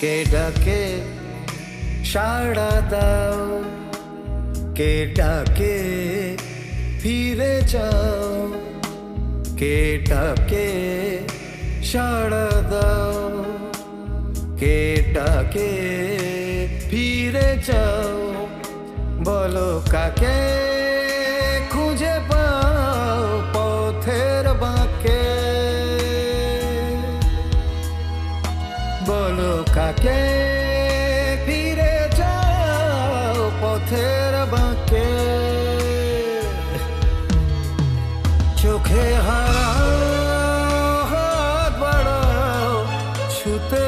কে ডাকে সাড়া দাও, কে ডাকে ফিরে যাও, কে ডাকে সাড়া দাও, কে ডাকে ফিরে যাও, বলো কাকে খুঁজে পাও পথের বাঁকে, বলো কাকে ফিরে যাও পথের বাঁকে, চোখে হারাও হাত বাড়াও ছুতে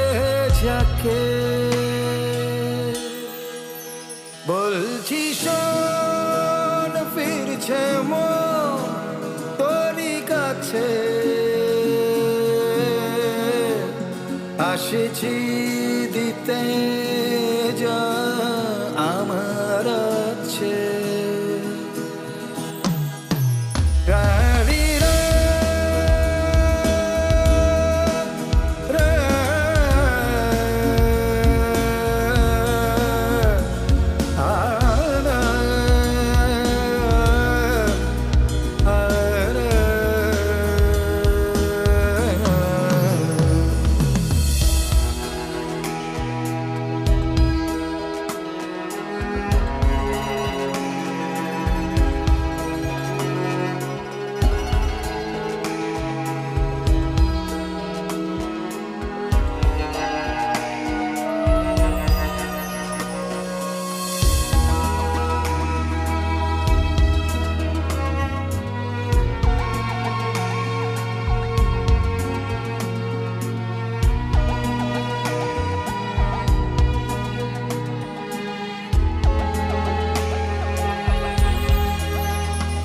যাকে, বলছি শোন ফিরছে মন তোরই কাছে, আসছি দিতে যা আমার আছে।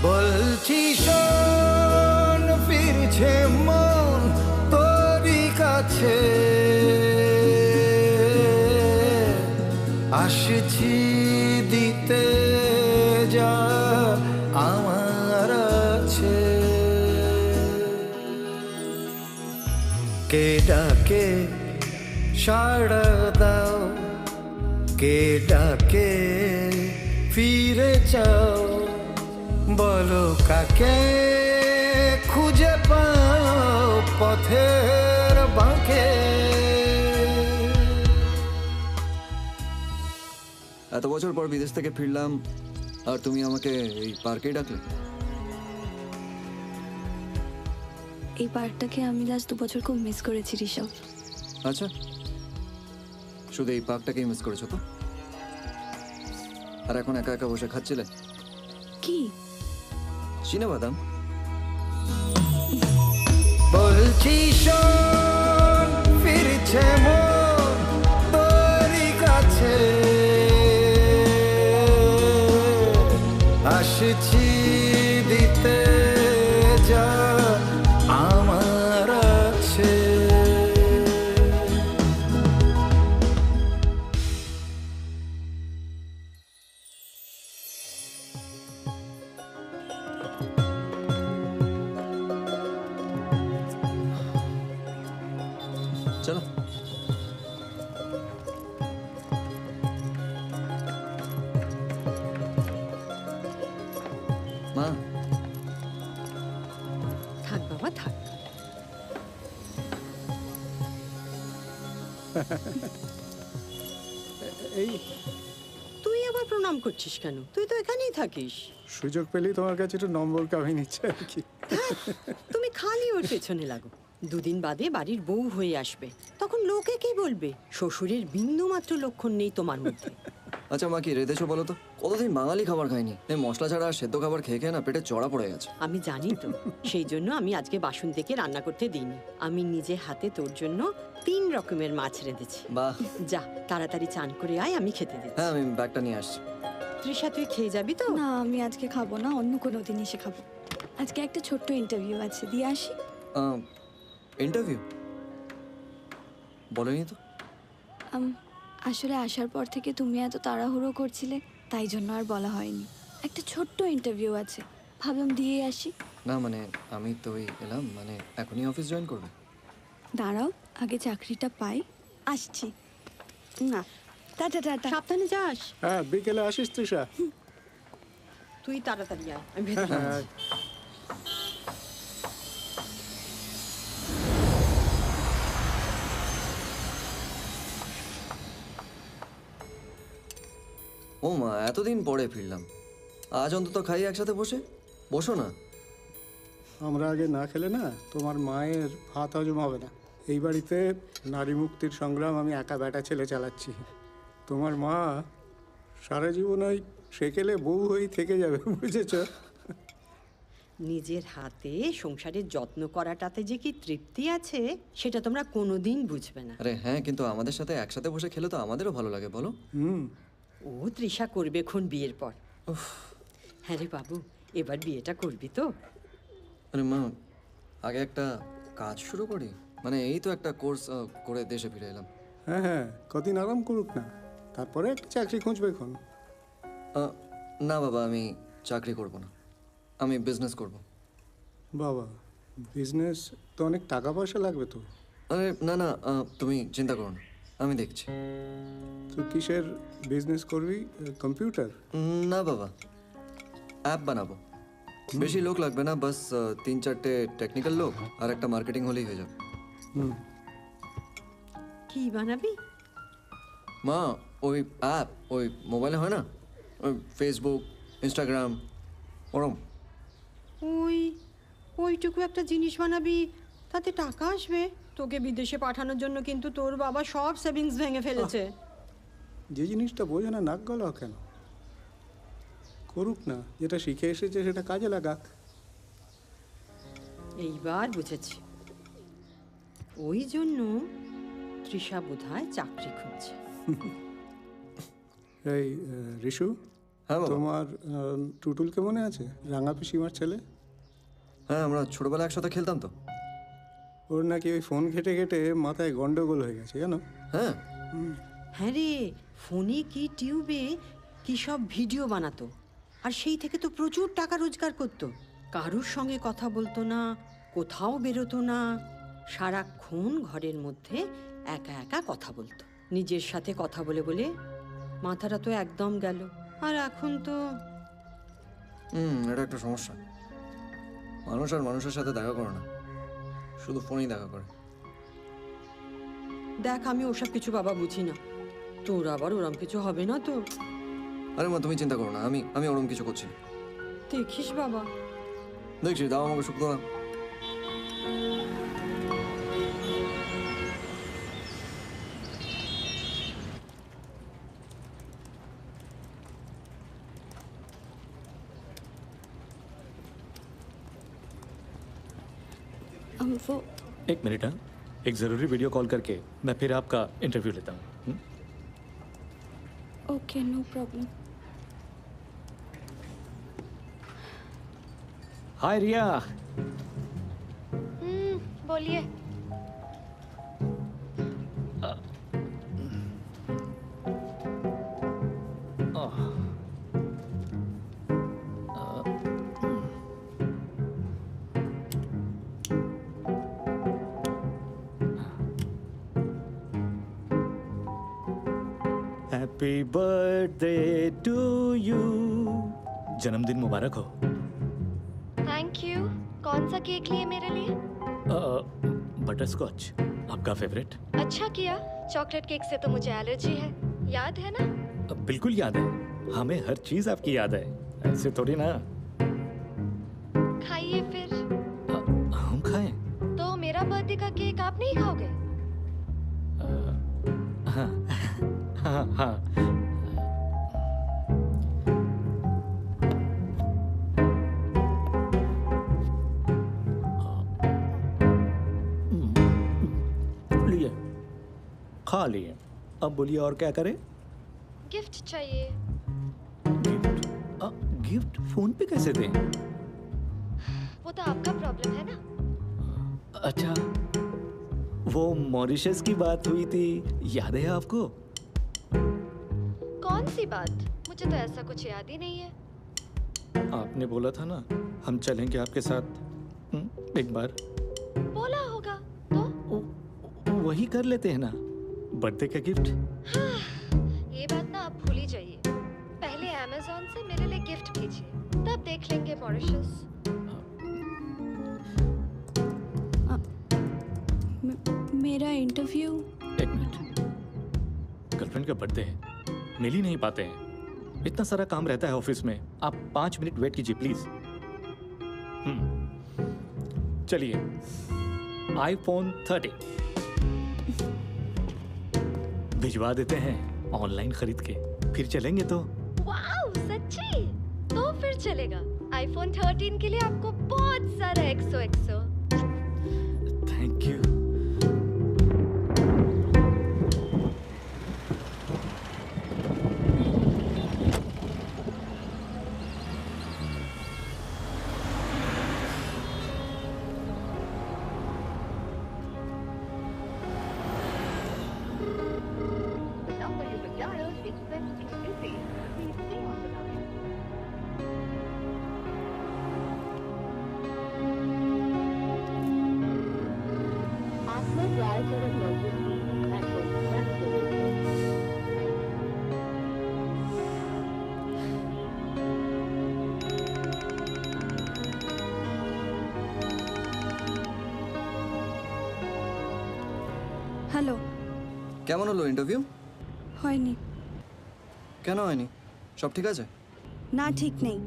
বলছি শোন ফিরছে মন তোরই কাছে, আসছি দিতে যা আমার আছে। কে ডাকে সাড়া দাও, কে ডাকে ফিরে যাও, বলো কাকে খুঁজে পাও পথের বাঁকে। এত বছর পর বিদেশ থেকে ফিরলাম আর তুমি আমাকে এই পার্কেই ডাকলে? এই পার্কটাকে আমি লাস্ট 2 বছর খুব মিস করেছি ঋষভ। আচ্ছা, শুধু এই পার্কটাকেই মিস করেছো তো? আর এখন একা একা বসে খাচ্ছিলে কি? চিনাবাদাম। বলছি শোন ফিরছে মন তোরই কাছে, আসছি দিতে যা আমার আছে। চলো। মা, থাক বাবা থাক। এই তুই আবার প্রণাম করছিস কেন? তুই তো এখানেই থাকিস। সুযোগ পেলেই তোমার কাছে একটু নম্বর কামিয়ে নিচ্ছে আর কি। তুমি খালি ওর পেছনে লাগো। 2 দিন বাদে বাড়ির বউ হয়ে আসবে, তখন লোকে কি বলবে? শ্বশুরের বিন্দু মাত্র লক্ষণ নেই তোমার মধ্যে। আচ্ছা মা, কি রেঁধেছো বলো তো? কতদিন বাঙালি খাবার খাইনি, এই মশলা ছাড়া আর সেদ্ধ খাবার খেয়ে খেয়ে না পেটে চড়া পড়ে গেছে। আমি জানি তো, সেই জন্য আমি আজকে বাসন্তীকে রান্না করতে দিইনি। আমি নিজে হাতে তোর জন্য 3 রকমের মাছ রেঁধেছি। বাহ। যা তাড়াতাড়ি চান করে আয়, আমি খেতে দিচ্ছি। হ্যাঁ, আমি ব্যাগটা নিয়ে আসছি। তৃষা, তুই খেয়ে যাবি তো? না, আমি আজকে খাবো না, অন্য কোনো দিন এসে খাবো। আজকে একটা ছোট্ট ইন্টারভিউ আছে, দিয়ে আসি। ইন্টারভিউ বলেনি তো। আসলে আসার পর থেকে তুমি এত তাড়াহুড়ো করছিলে, তাই জন্য আর বলা হয়নি। একটা ছোট্ট ইন্টারভিউ আছে, ভাবলাম দিয়ে আসি। না মানে আমি তো ওই এলাম, মানে এখনই অফিস জয়েন করবে। দাঁড়াও, আগে চাকরিটা পাই, আসছি। না, টাটা টাটা। সাবধানে যাস। হ্যাঁ, বিকেলে আসিস তৃষা। তুই তাড়াতাড়ি আয়, আমি ভেতরে যাচ্ছি। হ্যাঁ, ও মা, এতদিন পরে ফিরলাম, আজ অন্তত খাই একসাথে বসে। বসো না। আমরা আগে না খেলে না তোমার মায়ের ভাত হজম হবে না। এই বাড়িতে নারী মুক্তির সংগ্রাম আমি একা বেটা ছেলে চালাচ্ছি। তোমার মা সারা জীবন ওই সেকেলে বউ হয়েই থেকে যাবে, বুঝেছ? নিজের হাতে সংসারের যত্ন করাটাতে যে কি তৃপ্তি আছে সেটা তোমরা কোনোদিন বুঝবে না। আরে হ্যাঁ, কিন্তু আমাদের সাথে একসাথে বসে খেলে তো আমাদেরও ভালো লাগে, বলো? ও তৃষা করবে খন বিয়ের পর। হ্যাঁ রে বাবু, এবার বিয়েটা করবি তো? আরে মা, আগে একটা কাজ শুরু করি। মানে এই তো একটা কোর্স করে দেশে ফিরে এলাম। হ্যাঁ হ্যাঁ, কদিন আরাম করুক না, তারপরে একটা চাকরি খুঁজবে এখন। না বাবা, আমি চাকরি করব না, আমি বিজনেস করব। বাবা, বিজনেস তো অনেক টাকা পয়সা লাগবে তো। আরে না না, তুমি চিন্তা করো না, আমি দেখছি। তুই কিসের বিজনেস করবি? কম্পিউটার? না বাবা, অ্যাপ বানাবো। বেশি লোক লাগবে না, বাস 3-4টে টেকনিক্যাল লোক আর একটা মার্কেটিং হলেই হয়ে যাবে। কি বানাবি? মা, ওই অ্যাপ ওই মোবাইলে হয় না, ওই ফেসবুক, ইনস্টাগ্রাম, ওরম। ওইটুকু একটা জিনিস বানাবি, তাতে টাকা আসবে? তোকে বিদেশে পাঠানোর জন্য কিন্তু তোর বাবা সব সেভিংস ভেঙে ফেলেছে। যে জিনিসটা বোঝে না নাক গলাও কেন? করুক না, যেটা শিখে এসেছে সেটা কাজে লাগাক। এইবার বুঝেছি, ওই জন্য তৃষা বোধহয় চাকরি খুঁজছে। এই রিশু, হ্যাঁ বাবা। তোমার টুটুলকে মনে আছে? রাঙা পিসিমার ছেলে। হ্যাঁ, আমরা ছোটবেলা একসাথে খেলতাম তো। ওর নাকি ওই ফোন ঘেটে ঘেটে মাথায় গন্ডগোল হয়ে গেছে, জানো? হ্যাঁ, হ্যাঁ রে, ফোনে কি টিউবে কি সব ভিডিও বানাতো, আর সেই থেকে তো প্রচুর টাকা রোজগার করতো। কারুর সঙ্গে কথা বলতো না, কোথাও বেরোতো না, সারাক্ষণ ঘরের মধ্যে একা একা কথা বলতো। নিজের সাথে কথা বলে বলে মাথাটা তো একদম গেল। আর এখন তো এটা একটা সমস্যা। মানুষ আর মানুষের সাথে দেখা করে না, শুধু ফোনেই দেখা করে। দেখ, আমি ওসব কিছু বাবা বুঝি না। তোর আবার ওরম কিছু হবে না তো? আরে মা, তুমি চিন্তা করো না, আমি ওরম কিছু করছি না। দেখিস বাবা। দেখছি, দাও আমাকে শুক্তো না। वो एक मिनट, हाँ, एक ज़रूरी वीडियो कॉल करके मैं फिर आपका इंटरव्यू लेता हूँ। Okay, no problem. Hi Riya. बोलिए। Happy birthday to you. जन्मदिन मुबारक हो। Thank you. कौन सा केक लिए मेरे लिए? बटर स्कॉच, आपका फेवरेट। अच्छा किया, चॉकलेट केक से तो मुझे एलर्जी है, याद है ना? बिल्कुल याद है, हमें हर चीज़ आपकी याद है, ऐसे थोड़ी ना। खाइए फिर। हम खाएं? तो मेरा बर्थडे का केक आप नहीं खाओगे? हाँ हाँ हाँ। लिए, खा लिए। अब बोलिए और क्या करें? गिफ्ट चाहिए। गिफ्ट? गिफ्ट फोन पे कैसे दें? वो तो आपका प्रॉब्लम है ना। अच्छा, वो मॉरिशस की बात हुई थी, याद है आपको? कौन सी बात? मुझे तो ऐसा कुछ याद ही नहीं है। आपने बोला था ना हम चलेंगे आपके साथ एक बार। बोला होगा तो। वही कर लेते हैं ना, बर्थडे का गिफ्ट। ये बात ना आप भूल ही जाइए। पहले अमेज़न से मेरे लिए गिफ्ट भेजिए, तब देख लेंगे मॉरिशस। मेरा इंटरव्यू। एक मिनट, गर्लफ्रेंड का बर्थडे है, मिल ही नहीं पाते हैं। इतना सारा काम रहता है ऑफिस में। आप 5 मिनट वेट कीजिए प्लीज। चलिए, iPhone 13 भिजवा देते हैं ऑनलाइन खरीद के, फिर चलेंगे तो। वाओ, सच्ची? तो फिर चलेगा। iPhone 13 के लिए आपको बहुत सारा XOXO। Thank you. হ্যালো। কেমন হলো ইন্টারভিউ? হয়নি। কেন হয়নি? সব ঠিক আছে? না, ঠিক নেই।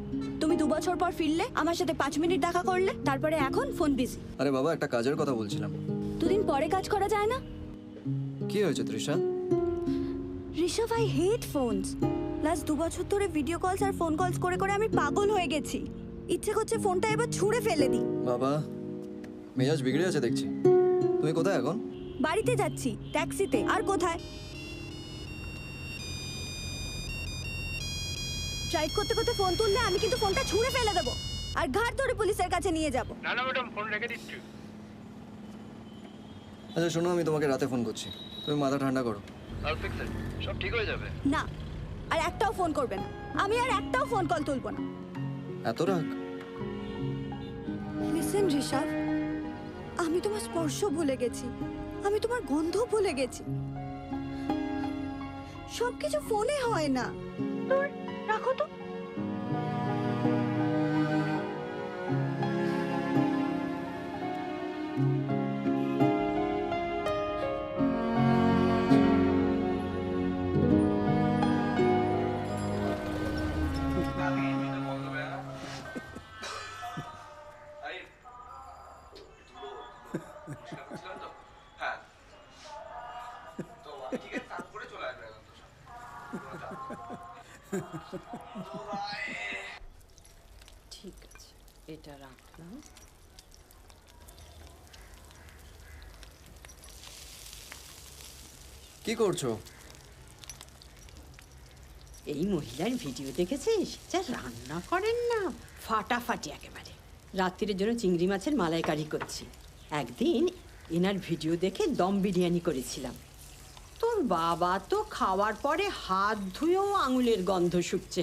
তুমি 2 বছর পর ফিরলে, আমার সাথে 5 মিনিট দেখা করলে, তারপরে এখন ফোন বিজি। আরে বাবা, একটা কাজের কথা বলছিলাম। 2 দিন পরে কাজ করা যায় না? কি হয়েছে Trisha? Rishabh, I hate phones. Last 2 বছর ধরে ভিডিও কলস আর ফোন কলস করে করে আমি পাগল হয়ে গেছি। ইচ্ছে করছে ফোনটা এবার ছুঁড়ে ফেলে দিই। বাবা, মেজাজ বিগড়ে আছে দেখছি। তুমি কোথায় এখন? বাড়িতে যাচ্ছি, ট্যাক্সিতে। আর কোথায়? ড্রাইভ করতে করতে ফোন তুললে আমি কিন্তু ফোনটা ছুঁড়ে ফেলে দেবো আর ঘাট ধরে পুলিশের কাছে নিয়ে যাব। না না ম্যাডাম, ফোন রেখে দিচ্ছি। আচ্ছা শোনো, আমি তোমাকে রাতে ফোন করছি, তুমি মাথা ঠান্ডা করো। সব ঠিক হয়ে যাবে। না, আর একটাও ফোন করবে না। আমি আর একটাও ফোন কল তুলবো না। এত রাগ? লিসেন ঋষভ, আমি তোমার স্পর্শ ভুলে গেছি, আমি তোমার গন্ধ ভুলে গেছি। সবকিছু ফোনে হয় না। দূর, রাখো তো। ঠিক আছে, এটা রাখলাম। কি করছো? এই মহিলার ভিডিও দেখেছিস? যা রান্না করেন না, ফাটাফাটি একেবারে। রাত্রির জন্য চিংড়ি মাছের মালাইকারি করছি। একদিন এনার ভিডিও দেখে দম বিরিয়ানি করেছিলাম। তোর বাবা তো খাওয়ার পরে হাত ধুয়েও আঙুলের গন্ধ শুকছে।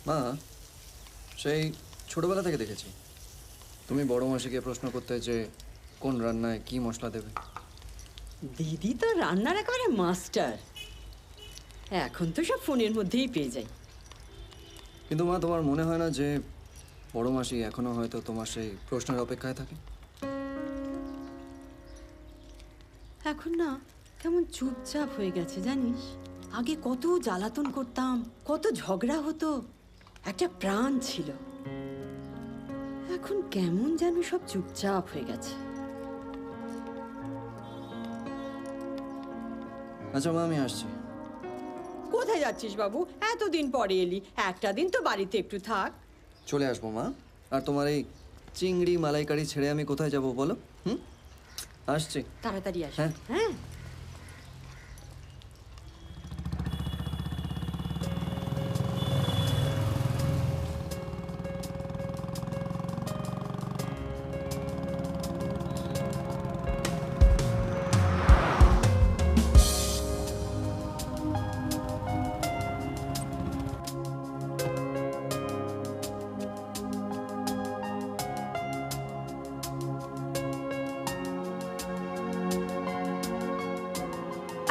মা, সেই ছোটবেলা থেকে দেখেছি তুমি বড় মাসিকে প্রশ্ন করতে যে কোন রান্নায় কি মশলা দেবে। দিদি তো রান্নার একেবারে মাস্টার। এখন তো সব ফোনের মধ্যেই পেয়ে যাই। কিন্তু মা, তোমার মনে হয় না যে বড় মাসি এখনো হয়তো তোমার সেই প্রশ্নের অপেক্ষায় থাকে? এখন না কেমন চুপচাপ হয়ে গেছে জানিস। আগে কত জ্বালাতন করতাম, কত ঝগড়া হতো, একটা প্রাণ ছিল। এখন কেমন যেন সব চুপচাপ হয়ে গেছে। আচ্ছা মা, আমি আসছি। কোথায় যাচ্ছিস বাবু? এতদিন পরে এলি, একটা দিন তো বাড়িতে একটু থাক। চলে আসবো মা। আর তোমার এই চিংড়ি মালাইকারি ছেড়ে আমি কোথায় যাব বলো? আসছি। তাড়াতাড়ি আসি। হ্যাঁ। হ্যাঁ।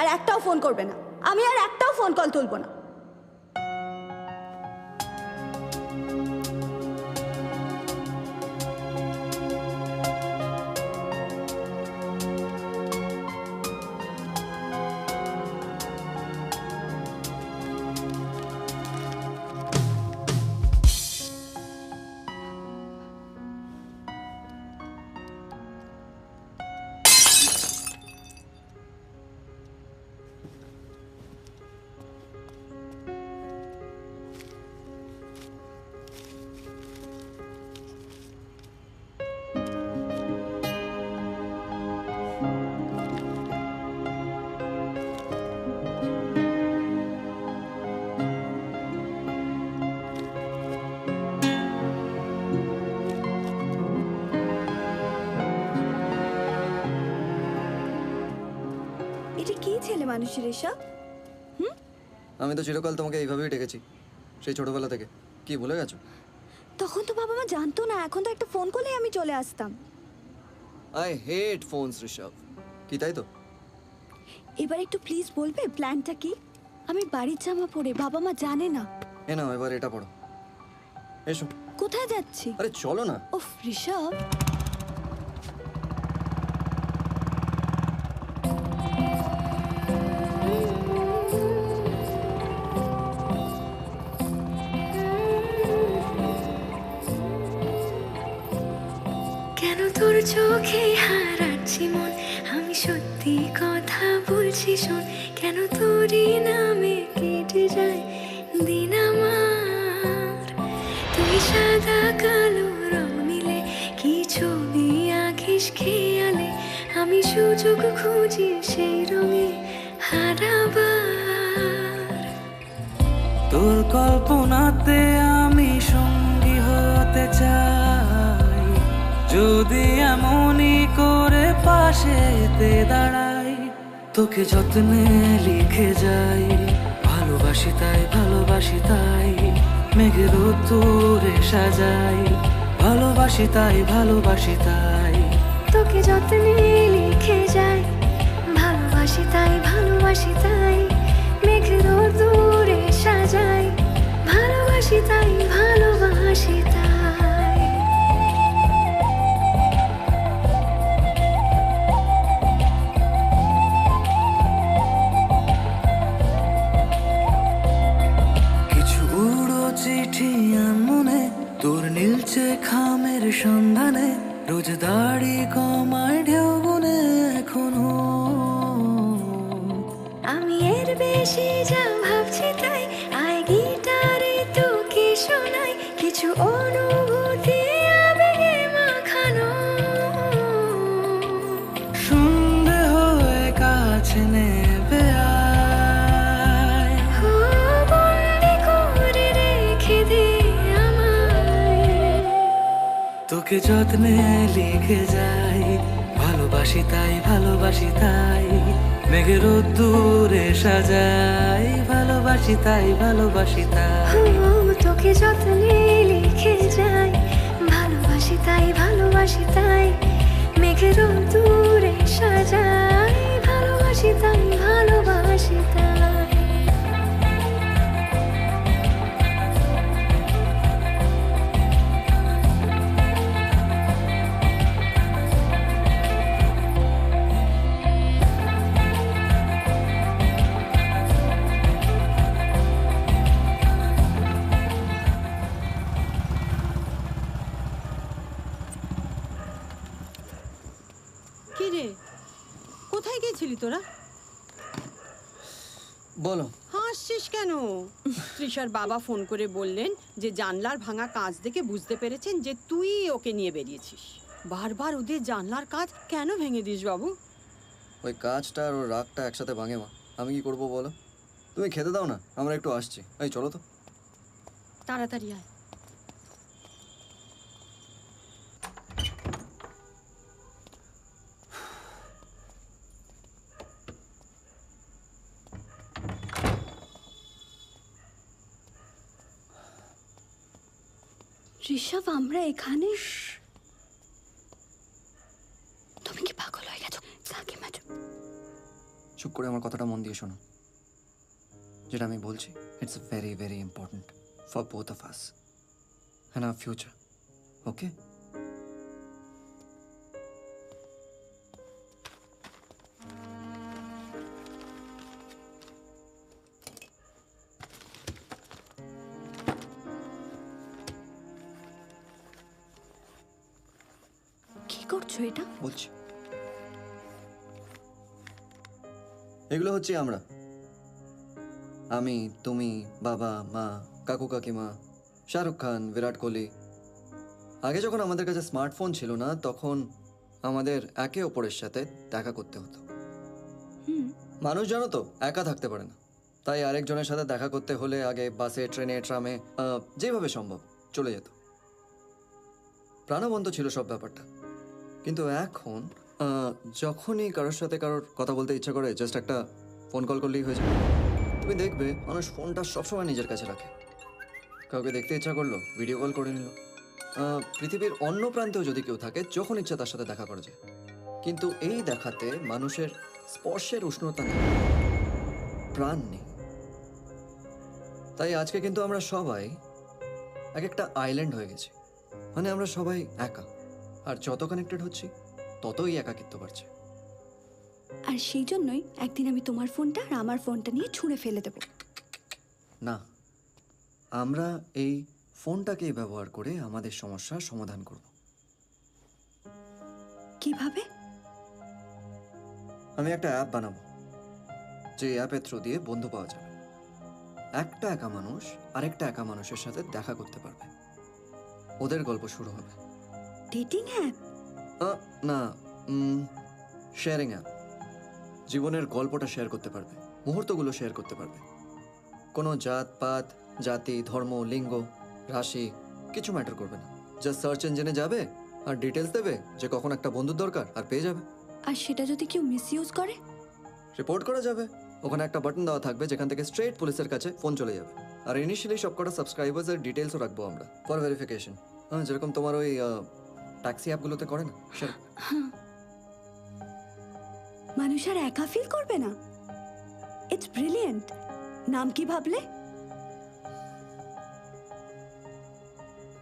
আর একটাও ফোন করবে না। আমি আর একটাও ফোন কল তুলবো না। এটা কি ছেলে মানুষের এসব? আমি তো চিরকাল তোমাকে এইভাবেই ডেকেছি, সেই ছোটবেলা থেকে। কি ভুলে গেছো? তখন তো বাবা মা জানতো না, এখন তো একটা ফোন করলেই আমি চলে আসতাম। I hate phones Rishabh. কি তাই তো? এবার একটু প্লিজ বলবে প্ল্যানটা কি? আমি বাড়ির জামা পরে, বাবা মা জানে না। এ নাও এবার এটা পড়ো। এসো। কোথায় যাচ্ছি? আরে চলো না। ওফ ঋষভ। কেন তোর চোখে হারাচ্ছি মন, আমি সত্যি কথা বলছি শোন। কেন তোরই নামে কেটে যায় দিন আমার। তুই সাদা কালো রং মিলে কি ছবি আঁকিস খেয়ালে, আমি সুযোগ খুঁজি সেই রঙে হারাবার। তোর কল্পনাতে আমি সঙ্গী হতে চাই, যদি এমনই করে পাশেতে দাঁড়াই। তোকে যত্নে লিখে যাই, ভালোবাসি তাই ভালোবাসি তাই মেঘের তোরে সাজাই। ভালোবাসি তাই ভালোবাসি তাই। তোকে যত্নে লিখে যাই, ভালোবাসি তাই ভালোবাসি তাই মেঘের দূরে সাজাই। ভালোবাসি তাই ভালোবাসি তাই। কিছু উড়ো চিঠি মনে তোর নীলচে খামের সন্ধানে, রোজ দাড়ি কমায় ঢেউ গুনে এখনো। আমি এর বেশি যা ভাবছি তাই, আয় গিটারে তোকে শোনাই কিছু অনুভূতি আবেগে মাখানো। সন্ধে হয়ে কাছে নেবে আয়, ও বন্দি করে রেখে দে আমায়। তোকে যত্নে লিখে যাই, ভালোবাসি তাই ভালোবাসি তাই মেঘের দূরে সাজাই। ভালোবাসি তাই ভালোবাসি তাই। ও তোকে যত্নে লিখে যাই, ভালোবাসি তাই ভালোবাসি তাই মেঘের দূরে সাজাই। ভালোবাসি তাই ভালোবাসি তাই। কি রে, কোথায় গেছিলি তোরা? বলো। হাসছিস কেন? তৃষার বাবা ফোন করে বললেন যে জানলার ভাঙা কাঁচ দেখে বুঝতে পেরেছেন যে তুই ওকে নিয়ে বেরিয়েছিস। বারবার ওদের জানলার কাঁচ কেন ভেঙে দিস বাবু? ওই কাজটা আর ওর রাগটা একসাথে ভাঙে মা। আমি কি করবো বলো? তুমি খেতে দাও না, আমরা একটু আসছি। এই চলো তো। তাড়াতাড়ি আয়। ঋষভ আমরা এখানে? তুমি কি পাগল হয়ে গেছো? কাকিমা চুপ করে আমার কথাটা মন দিয়ে শোনো। যেটা আমি বলছি, it's very very important for both of us and our future. Okay? কি করছো এটা? বলছি, এগুলো হচ্ছে আমরা, আমি, তুমি, বাবা, মা, কাকু কাকিমা, শাহরুখ খান, বিরাট কোহলি। আগে যখন আমাদের কাছে স্মার্টফোন ছিল না, তখন আমাদের একে অপরের সাথে দেখা করতে হতো। মানুষ জানো তো একা থাকতে পারে না, তাই আরেকজনের সাথে দেখা করতে হলে আগে বাসে, ট্রেনে, ট্রামে, যেভাবে সম্ভব চলে যেত। প্রাণবন্ত ছিল সব ব্যাপারটা। কিন্তু এখন যখনই কারোর সাথে কারোর কথা বলতে ইচ্ছা করে, জাস্ট একটা ফোন কল করলেই হয়ে যায়। তুমি দেখবে মানুষ ফোনটা সবসময় নিজের কাছে রাখে। কাউকে দেখতে ইচ্ছা করলো, ভিডিও কল করে নিল। পৃথিবীর অন্য প্রান্তেও যদি কেউ থাকে, যখন ইচ্ছা তার সাথে দেখা করা যায়। কিন্তু এই দেখাতে মানুষের স্পর্শের উষ্ণতা নেই, প্রাণ নেই। তাই আজকে কিন্তু আমরা সবাই এক একটা আইল্যান্ড হয়ে গেছি। মানে আমরা সবাই একা, আর যত কানেক্টেড হচ্ছি ততই একাকিত্ব বাড়ছে। আর সেই জন্যই একদিন আমি তোমার ফোনটা আর আমার ফোনটা নিয়ে ছুঁড়ে ফেলে দেবো। না, আমরা এই ফোনটাকেই ব্যবহার করে আমাদের সমস্যার সমাধান করব। কিভাবে? আমি একটা অ্যাপ বানাবো, যে অ্যাপের থ্রু দিয়ে বন্ধু পাওয়া যাবে। একটা একা মানুষ আরেকটা একা মানুষের সাথে দেখা করতে পারবে, ওদের গল্প শুরু হবে। Dating app? না, শেয়ারিং অ্যাপ। জীবনের গল্পটা শেয়ার করতে পারবে, মুহূর্তগুলো শেয়ার করতে পারবে। কোনো জাত পাত, জাতি, ধর্ম, লিঙ্গ, রাশি কিছু ম্যাটার করবে না। জাস্ট সার্চ ইঞ্জিনে যাবে আর ডিটেলস দেবে যে কখন একটা বন্ধুর দরকার, আর পেয়ে যাবে। আর সেটা যদি কেউ মিসইউজ করে? রিপোর্ট করা যাবে। ওখানে একটা বাটন দেওয়া থাকবে যেখান থেকে স্ট্রেট পুলিশের কাছে ফোন চলে যাবে। আর ইনিশিয়ালি সবকটা সাবস্ক্রাইবার্সের ডিটেলসও রাখবো আমরা ফর ভেরিফিকেশন। যেরকম তোমার ওই ট্যাক্সি অ্যাপগুলোতে করে না, সেরকম। মানুষ আর একা ফিল করবে না। It's brilliant. নাম কি ভাবলে?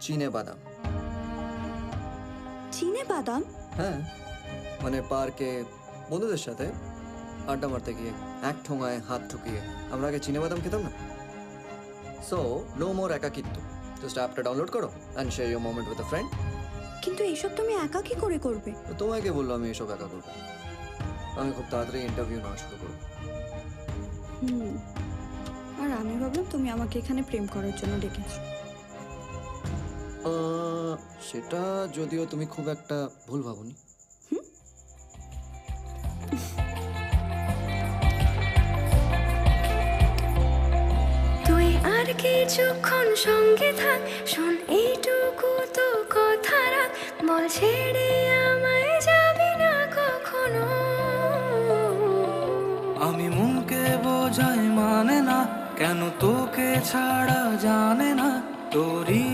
চীনে বাদাম। চীনে বাদাম? হ্যাঁ, মানে পার্কে বন্ধুদের সাথে আড্ডা মারতে গিয়ে এক ঠোঙায় হাত ঠুকিয়ে আমরা আগে চীনে বাদাম খেতাম না। সো নো মোর একাকিত্ব। জাস্ট অ্যাপটা ডাউনলোড করো and share your moment with a friend. কিন্তু এইসব তুমি একা কি করে করবে? তো তোমাকে বললো আমি এসব একা করবো। আমি খুব তাড়াতাড়ি ইন্টারভিউ নেওয়া শুরু করবো। আর আমি ভাবলাম তুমি আমাকে এখানে প্রেম করার জন্য ডেকেছো। সেটা যদিও তুমি খুব একটা ভুল ভাবনি। তুই আর কিছুক্ষণ সঙ্গে থাক, শোন এইটুকু তো কথা রাখ, বল ছেড়ে আমায় যাবি না কখনো। আমি মনকে বোঝাই মানে না, কেন তোকে ছাড়া জানে না, তোরই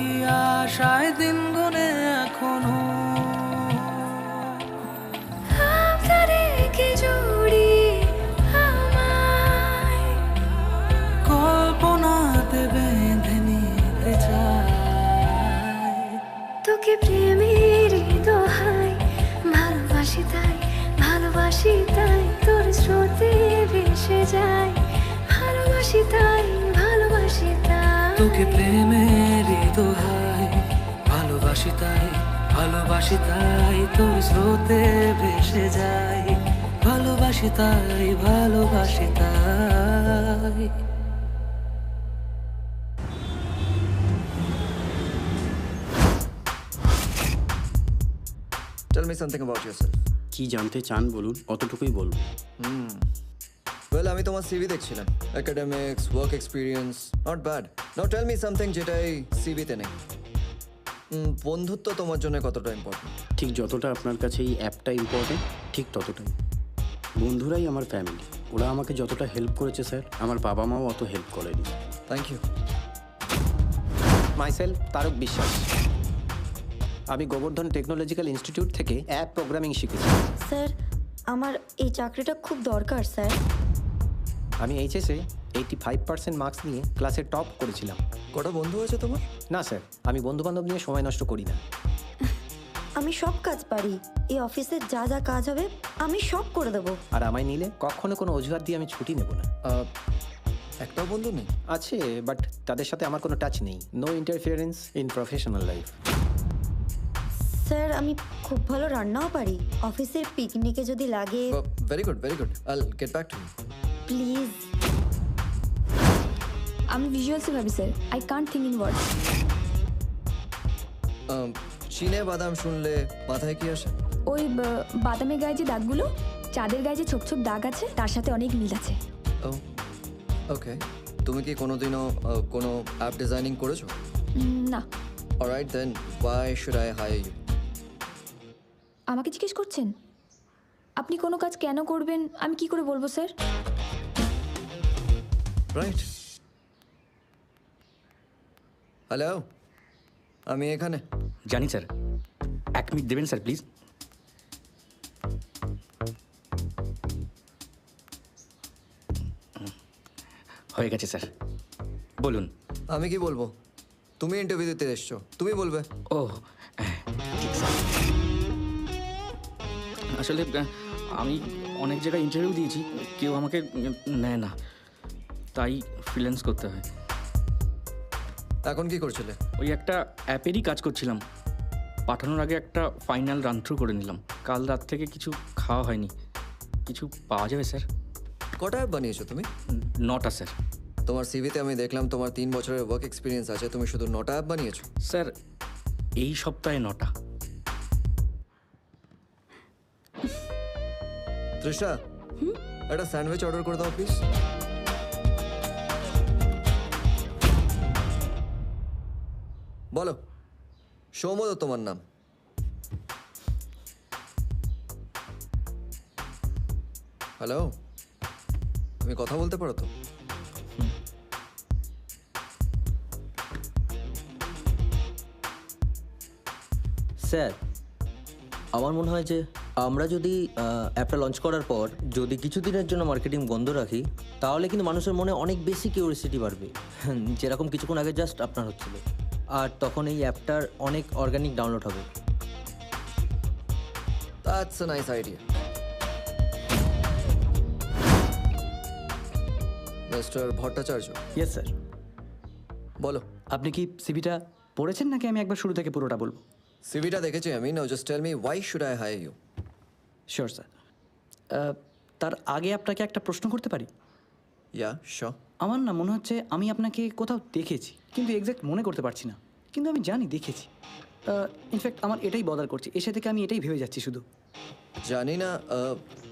আশায় দিন গুনে এখনো। আপনারে কে জড়িয়ে আমায় কল্পনাতে বেঁধে নিতে চাই। তোকে প্রেমের দোহাই, ভালোবাসি তাই, ভালোবাসি তাই তোর স্রোতে ভেসে যায়, ভালোবাসি তাই, ভালোবাসি তাই। তোকে প্রেমের দোহাই, ভালোবাসি তাই, ভালোবাসি তাই তোর স্রোতে ভেসে যাই, ভালোবাসি তাই, ভালোবাসি তাই। Tell me something about yourself. কি জানতে চান বলুন, অতটুকুই বলবো। Well, আমি তোমার সিভি দেখছিলাম। Academics, work experience, not bad. Now tell me something যেটা এই সিভিতে নেই। বন্ধুত্ব তোমার জন্য কতটা ইম্পর্টেন্ট? ঠিক যতটা আপনার কাছে এই অ্যাপটা ইম্পর্টেন্ট, ঠিক ততটাই। বন্ধুরাই আমার ফ্যামিলি। ওরা আমাকে যতটা হেল্প করেছে স্যার, আমার বাবা মাও অত হেল্প করেনি। Thank you. মাইসেলফ তারক বিশ্বাস। আমি গোবর্ধন টেকনোলজিক্যাল ইনস্টিটিউট থেকে অ্যাপ প্রোগ্রামিং শিখেছি। স্যার, আমার এই চাকরিটা খুব দরকার স্যার। আমি এইচএসে 85% মার্কস নিয়ে ক্লাসে টপ করেছিলাম। কটা বন্ধু আছে তোমার? না স্যার, আমি বন্ধুবান্ধব নিয়ে সময় নষ্ট করি না। আমি সব কাজ পারি, এই অফিসের যা যা কাজ হবে আমি সব করে দেবো। আর আমায় নিলে কখনো কোনো অজুহাত দিয়ে আমি ছুটি নেব না। একটাও বন্ধু নেই? আছে, বাট তাদের সাথে আমার কোনো টাচ নেই। No interference in professional life. Sir আমি খুব ভালো রান্নাও পারি, অফিসের পিকনিকে যদি লাগে। Very good, very good. I'll get back to you. Please. আমি ভিজুয়ালসে ভাবি sir, I can't think in words. চীনে বাদাম শুনলে মাথায় কি আসে? ওই বাদামের গায়ে যে দাগগুলো, চাঁদের গায়ে যে ছোপ ছোপ দাগ আছে, তার সাথে অনেক মিল আছে। ওকে, তুমি কি কোনোদিনও কোনো অ্যাপ ডিজাইনিং করেছো? না। Alright then, why should I hire you? আমাকে জিজ্ঞেস করছেন? আপনি কোনো কাজ কেন করবেন আমি কি করে বলবো স্যার? রাইট। হ্যালো, আমি এখানে। জানি স্যার, 1 মিনিট দেবেন স্যার প্লিজ। হয়ে গেছে স্যার, বলুন। আমি কি বলবো? তুমি ইন্টারভিউ দিতে এসছো, তুমি বলবে। ও ঠিক স্যার। আসলে আমি অনেক জায়গায় ইন্টারভিউ দিয়েছি, কেউ আমাকে নেয় না, তাই ফ্রিল্যান্স করতে হয়। এখন কি করছিলে? ওই একটা অ্যাপেরই কাজ করছিলাম, পাঠানোর আগে একটা ফাইনাল রান থ্রু করে নিলাম। কাল রাত থেকে কিছু খাওয়া হয়নি। কিছু পাওয়া যাবে স্যার? কটা অ্যাপ বানিয়েছো তুমি? 9টা স্যার। তোমার সিভিতে আমি দেখলাম তোমার 3 বছরের ওয়ার্ক এক্সপিরিয়েন্স আছে, তুমি শুধু 9টা অ্যাপ বানিয়েছো? স্যার এই সপ্তাহে 9টা। তৃষা, একটা স্যান্ডউইচ অর্ডার করে দাও প্লিজ। বলো, সৌমদ তোমার নাম? হ্যালো, তুমি কথা বলতে পারো তো? স্যার, আমার মনে হয় যে আমরা যদি অ্যাপটা লঞ্চ করার পর যদি কিছুদিনের জন্য মার্কেটিং বন্ধ রাখি, তাহলে কিন্তু মানুষের মনে অনেক বেশি কিউরিওসিটি বাড়বে, যেরকম কিছুক্ষণ আগে জাস্ট আপনার হচ্ছিল। আর তখন এই অ্যাপটার অনেক অর্গানিক ডাউনলোড হবে। That's a nice idea. Mister Bhattacharya. Yes sir. বলো। আপনি কি সিভিটা পড়েছেন নাকি আমি একবার শুরু থেকে পুরোটা বলবো? সিভিটা দেখেছি আমি। Now just tell me why should I hire you? Sure sir. তার আগে আপনাকে একটা প্রশ্ন করতে পারি? Yeah sure. আমার না মনে হচ্ছে আমি আপনাকে কোথাও দেখেছি, কিন্তু এক্স্যাক্ট মনে করতে পারছি না, কিন্তু আমি জানি দেখেছি। ইনফ্যাক্ট আমার এটাই বদার করছে, এসে থেকে আমি এটাই ভেবে যাচ্ছি শুধু। জানি না,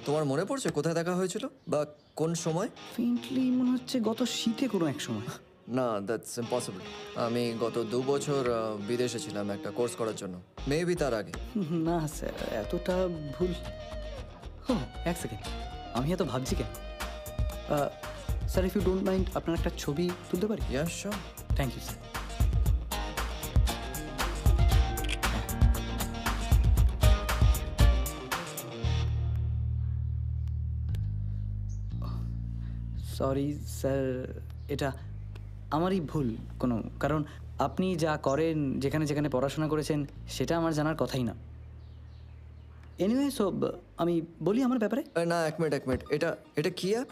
তোমার মনে পড়ছে কোথায় দেখা হয়েছিল বা কোন সময়? ফেন্টলি মনে হচ্ছে গত শীতে কোনো এক সময়। না, দ্যাটস ইম্পসিবল। আমি গত 2 বছর বিদেশে ছিলাম একটা কোর্স করার জন্য, মেবি তার আগে। না স্যার, এতটা ভুল। ও 1 সেকেন্ড, আমি এত ভাবছি কেন? Sir, if you don't mind আপনার একটা ছবি তুলতে পারি? Yeah sure. Thank you sir. Sorry sir, এটা আমারই ভুল কোনো, কারণ আপনি যা করেন, যেখানে যেখানে পড়াশোনা করেছেন, সেটা আমার জানার কথাই না। এনিওয়ে, সো আমি বলি আমার ব্যাপারে। না, এক মিনিট। এটা কি অ্যাপ?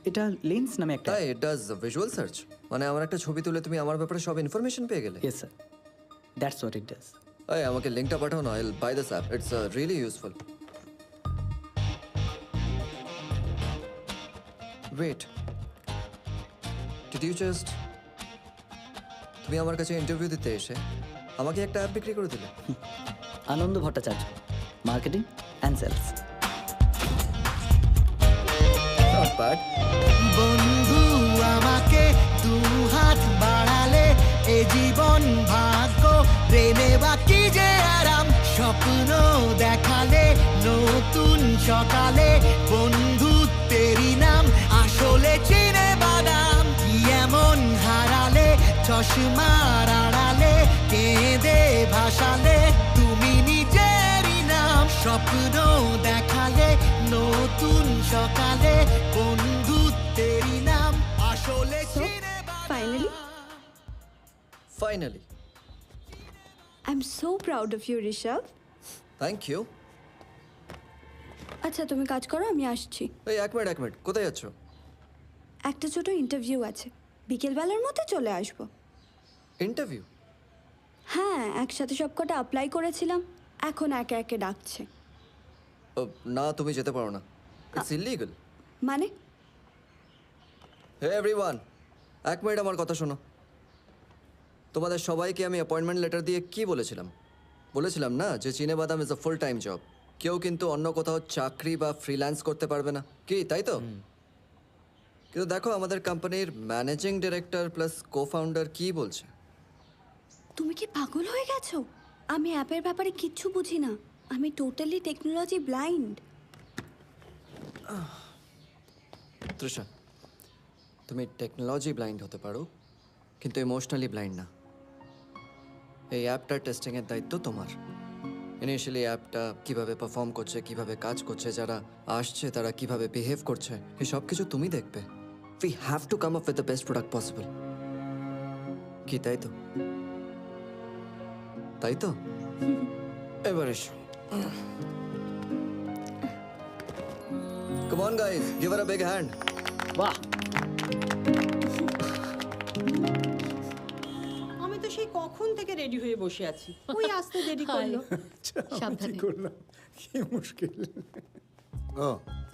এটা লেন্স নামে একটা। তাই, ইট ডাজ ভিজুয়াল সার্চ। মানে আমার একটা ছবি তুলে তুমি আমার ব্যাপারে সব ইনফরমেশন পেয়ে গেলে? Yes sir, that's what it does. এই আমাকে লিংকটা পাঠাও না, I'll buy this app, it's really useful. Wait, did you just, তুমি আমার কাছে ইন্টারভিউ দিতে এসে আমাকে একটা অ্যাপ বিক্রি করে দিলে? Anand Bhattacharya, marketing and sales. Not bad. বন্ধু আমাকে 2 হাত বাড়ালে, এ জীবন ভাগ্য প্রেমে বাকি যে আরাম, স্বপ্ন দেখালে নতুন সকালে, বন্ধুত্বেরই নাম আসলে চিনে বাদাম, কি এমন হারালে চশমার আড়ালে, কেঁদে ভাসালে তুমি নিজেরই নাম, স্বপ্ন দেখালে সকালে বন্ধুত্বেরই নাম আসলে finally finally I am so proud of you Rishabh. Thank you. আচ্ছা তুমি কাজ করো, আমি আসছি। এই এক মিনিট কোথায় যাচ্ছ? একটা ছোট ইন্টারভিউ আছে, বিকেলবেলার মধ্যে চলে আসবো। ইন্টারভিউ? হ্যাঁ, একসাথে সবকটা অ্যাপ্লাই করেছিলাম, এখন একে একে ডাকছে। না তুমি যেতে পারো না, ইটস ইলিগাল। মানে? হে এভরিওয়ান, এক মিনিট আমার কথা শোনো। তোমাদের সবাইকে আমি অ্যাপয়েন্টমেন্ট লেটার দিয়ে কি বলেছিলাম না যে চিনে বাদাম is a full time job. কেউ কিন্তু অন্য কোথাও চাকরি বা ফ্রিল্যান্স করতে পারবে না, কি তাই তো? কিন্তু দেখো আমাদের কোম্পানির ম্যানেজিং ডিরেক্টর প্লাস কো ফাউন্ডার কি বলছে। তুমি কি পাগল হয়ে গেছো? আমি অ্যাপের ব্যাপারে কিচ্ছু বুঝি না, আমি টোটালি টেকনোলজি ব্লাইন্ড। তৃষা, তুমি টেকনোলজি ব্লাইন্ড হতে পারো কিন্তু ইমোশনালি ব্লাইন্ড না। এই অ্যাপটার টেস্টিংয়ের দায়িত্ব তোমার। ইনিশিয়ালি অ্যাপটা কিভাবে পারফর্ম করছে, কিভাবে কাজ করছে, যারা আসছে তারা কিভাবে বিহেভ করছে, এই সব কিছু তুমি দেখবে। We have to come up with the best product possible. কি তাই তো? তাই তো? এবার এসো। Come on guys, give her a big hand. বাহ, আমি তো সেই কখন থেকে রেডি হয়ে বসে আছি, ওই আসতে দেরি করলো। কি করলাম, কি মুশকিল। ও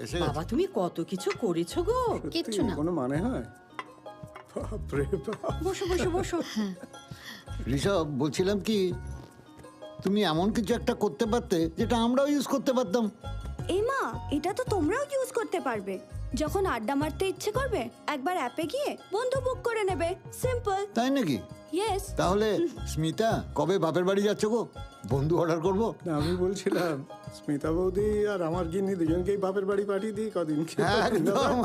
এসে বাবা তুমি কত কিছু করেছো গো। কিচ্ছু না, কোনো মানে হয়? বাপরে বাপ। বসো বসো বসো। ঋষভ, বলছিলাম কি তুমি এমন কিছু একটা করতে পারতে যেটা আমরাও ইউজ করতে পারতাম। এমা, এটা তো তোমরাও ইউজ করতে পারবে। যখন আড্ডা মারতে ইচ্ছে করবে একবার অ্যাপে গিয়ে বন্ধু বুক করে নেবে, সিম্পল। তাই নাকি? ইয়েস। তাহলে স্মিতা কবে বাপের বাড়ি যাচ্ছ গো? বন্ধু অর্ডার করবো। আমি বলছিলাম স্মিতা বৌদি আর আমার গিন্নি দুজনকেই বাপের বাড়ি পাঠিয়ে দিই কদিন। একদম।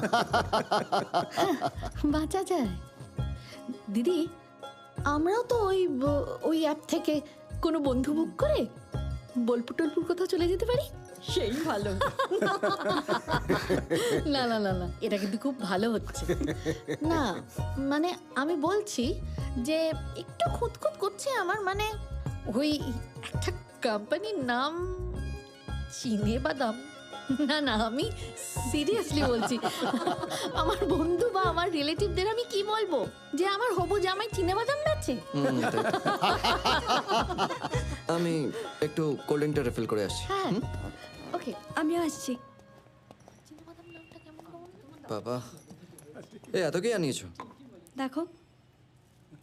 বাঁচা যায় দিদি, আমরাও তো ওই অ্যাপ থেকে কোনো বন্ধু বুক করে বোলপুর টোলপুর কোথাও চলে যেতে পারি। সেই ভালো। না না না না, এটা কিন্তু খুব ভালো হচ্ছে। না মানে আমি বলছি যে একটু খুঁতখুত করছে আমার, মানে ওই একটা কোম্পানির নাম চিনে বাদাম। না না, আমি সিরিয়াসলি বলছি। আমার বন্ধু বা আমার রিলেটিভদের আমি কি বলবো যে আমার হবু জামাই চিনে বাদাম বেচে? আমি একটু কোল্ড ড্রিঙ্কটা রিফিল করে আসছি। হ্যাঁ ওকে, আমিও আসছি। বাবা, এ এত কি আনিয়েছো? দেখো,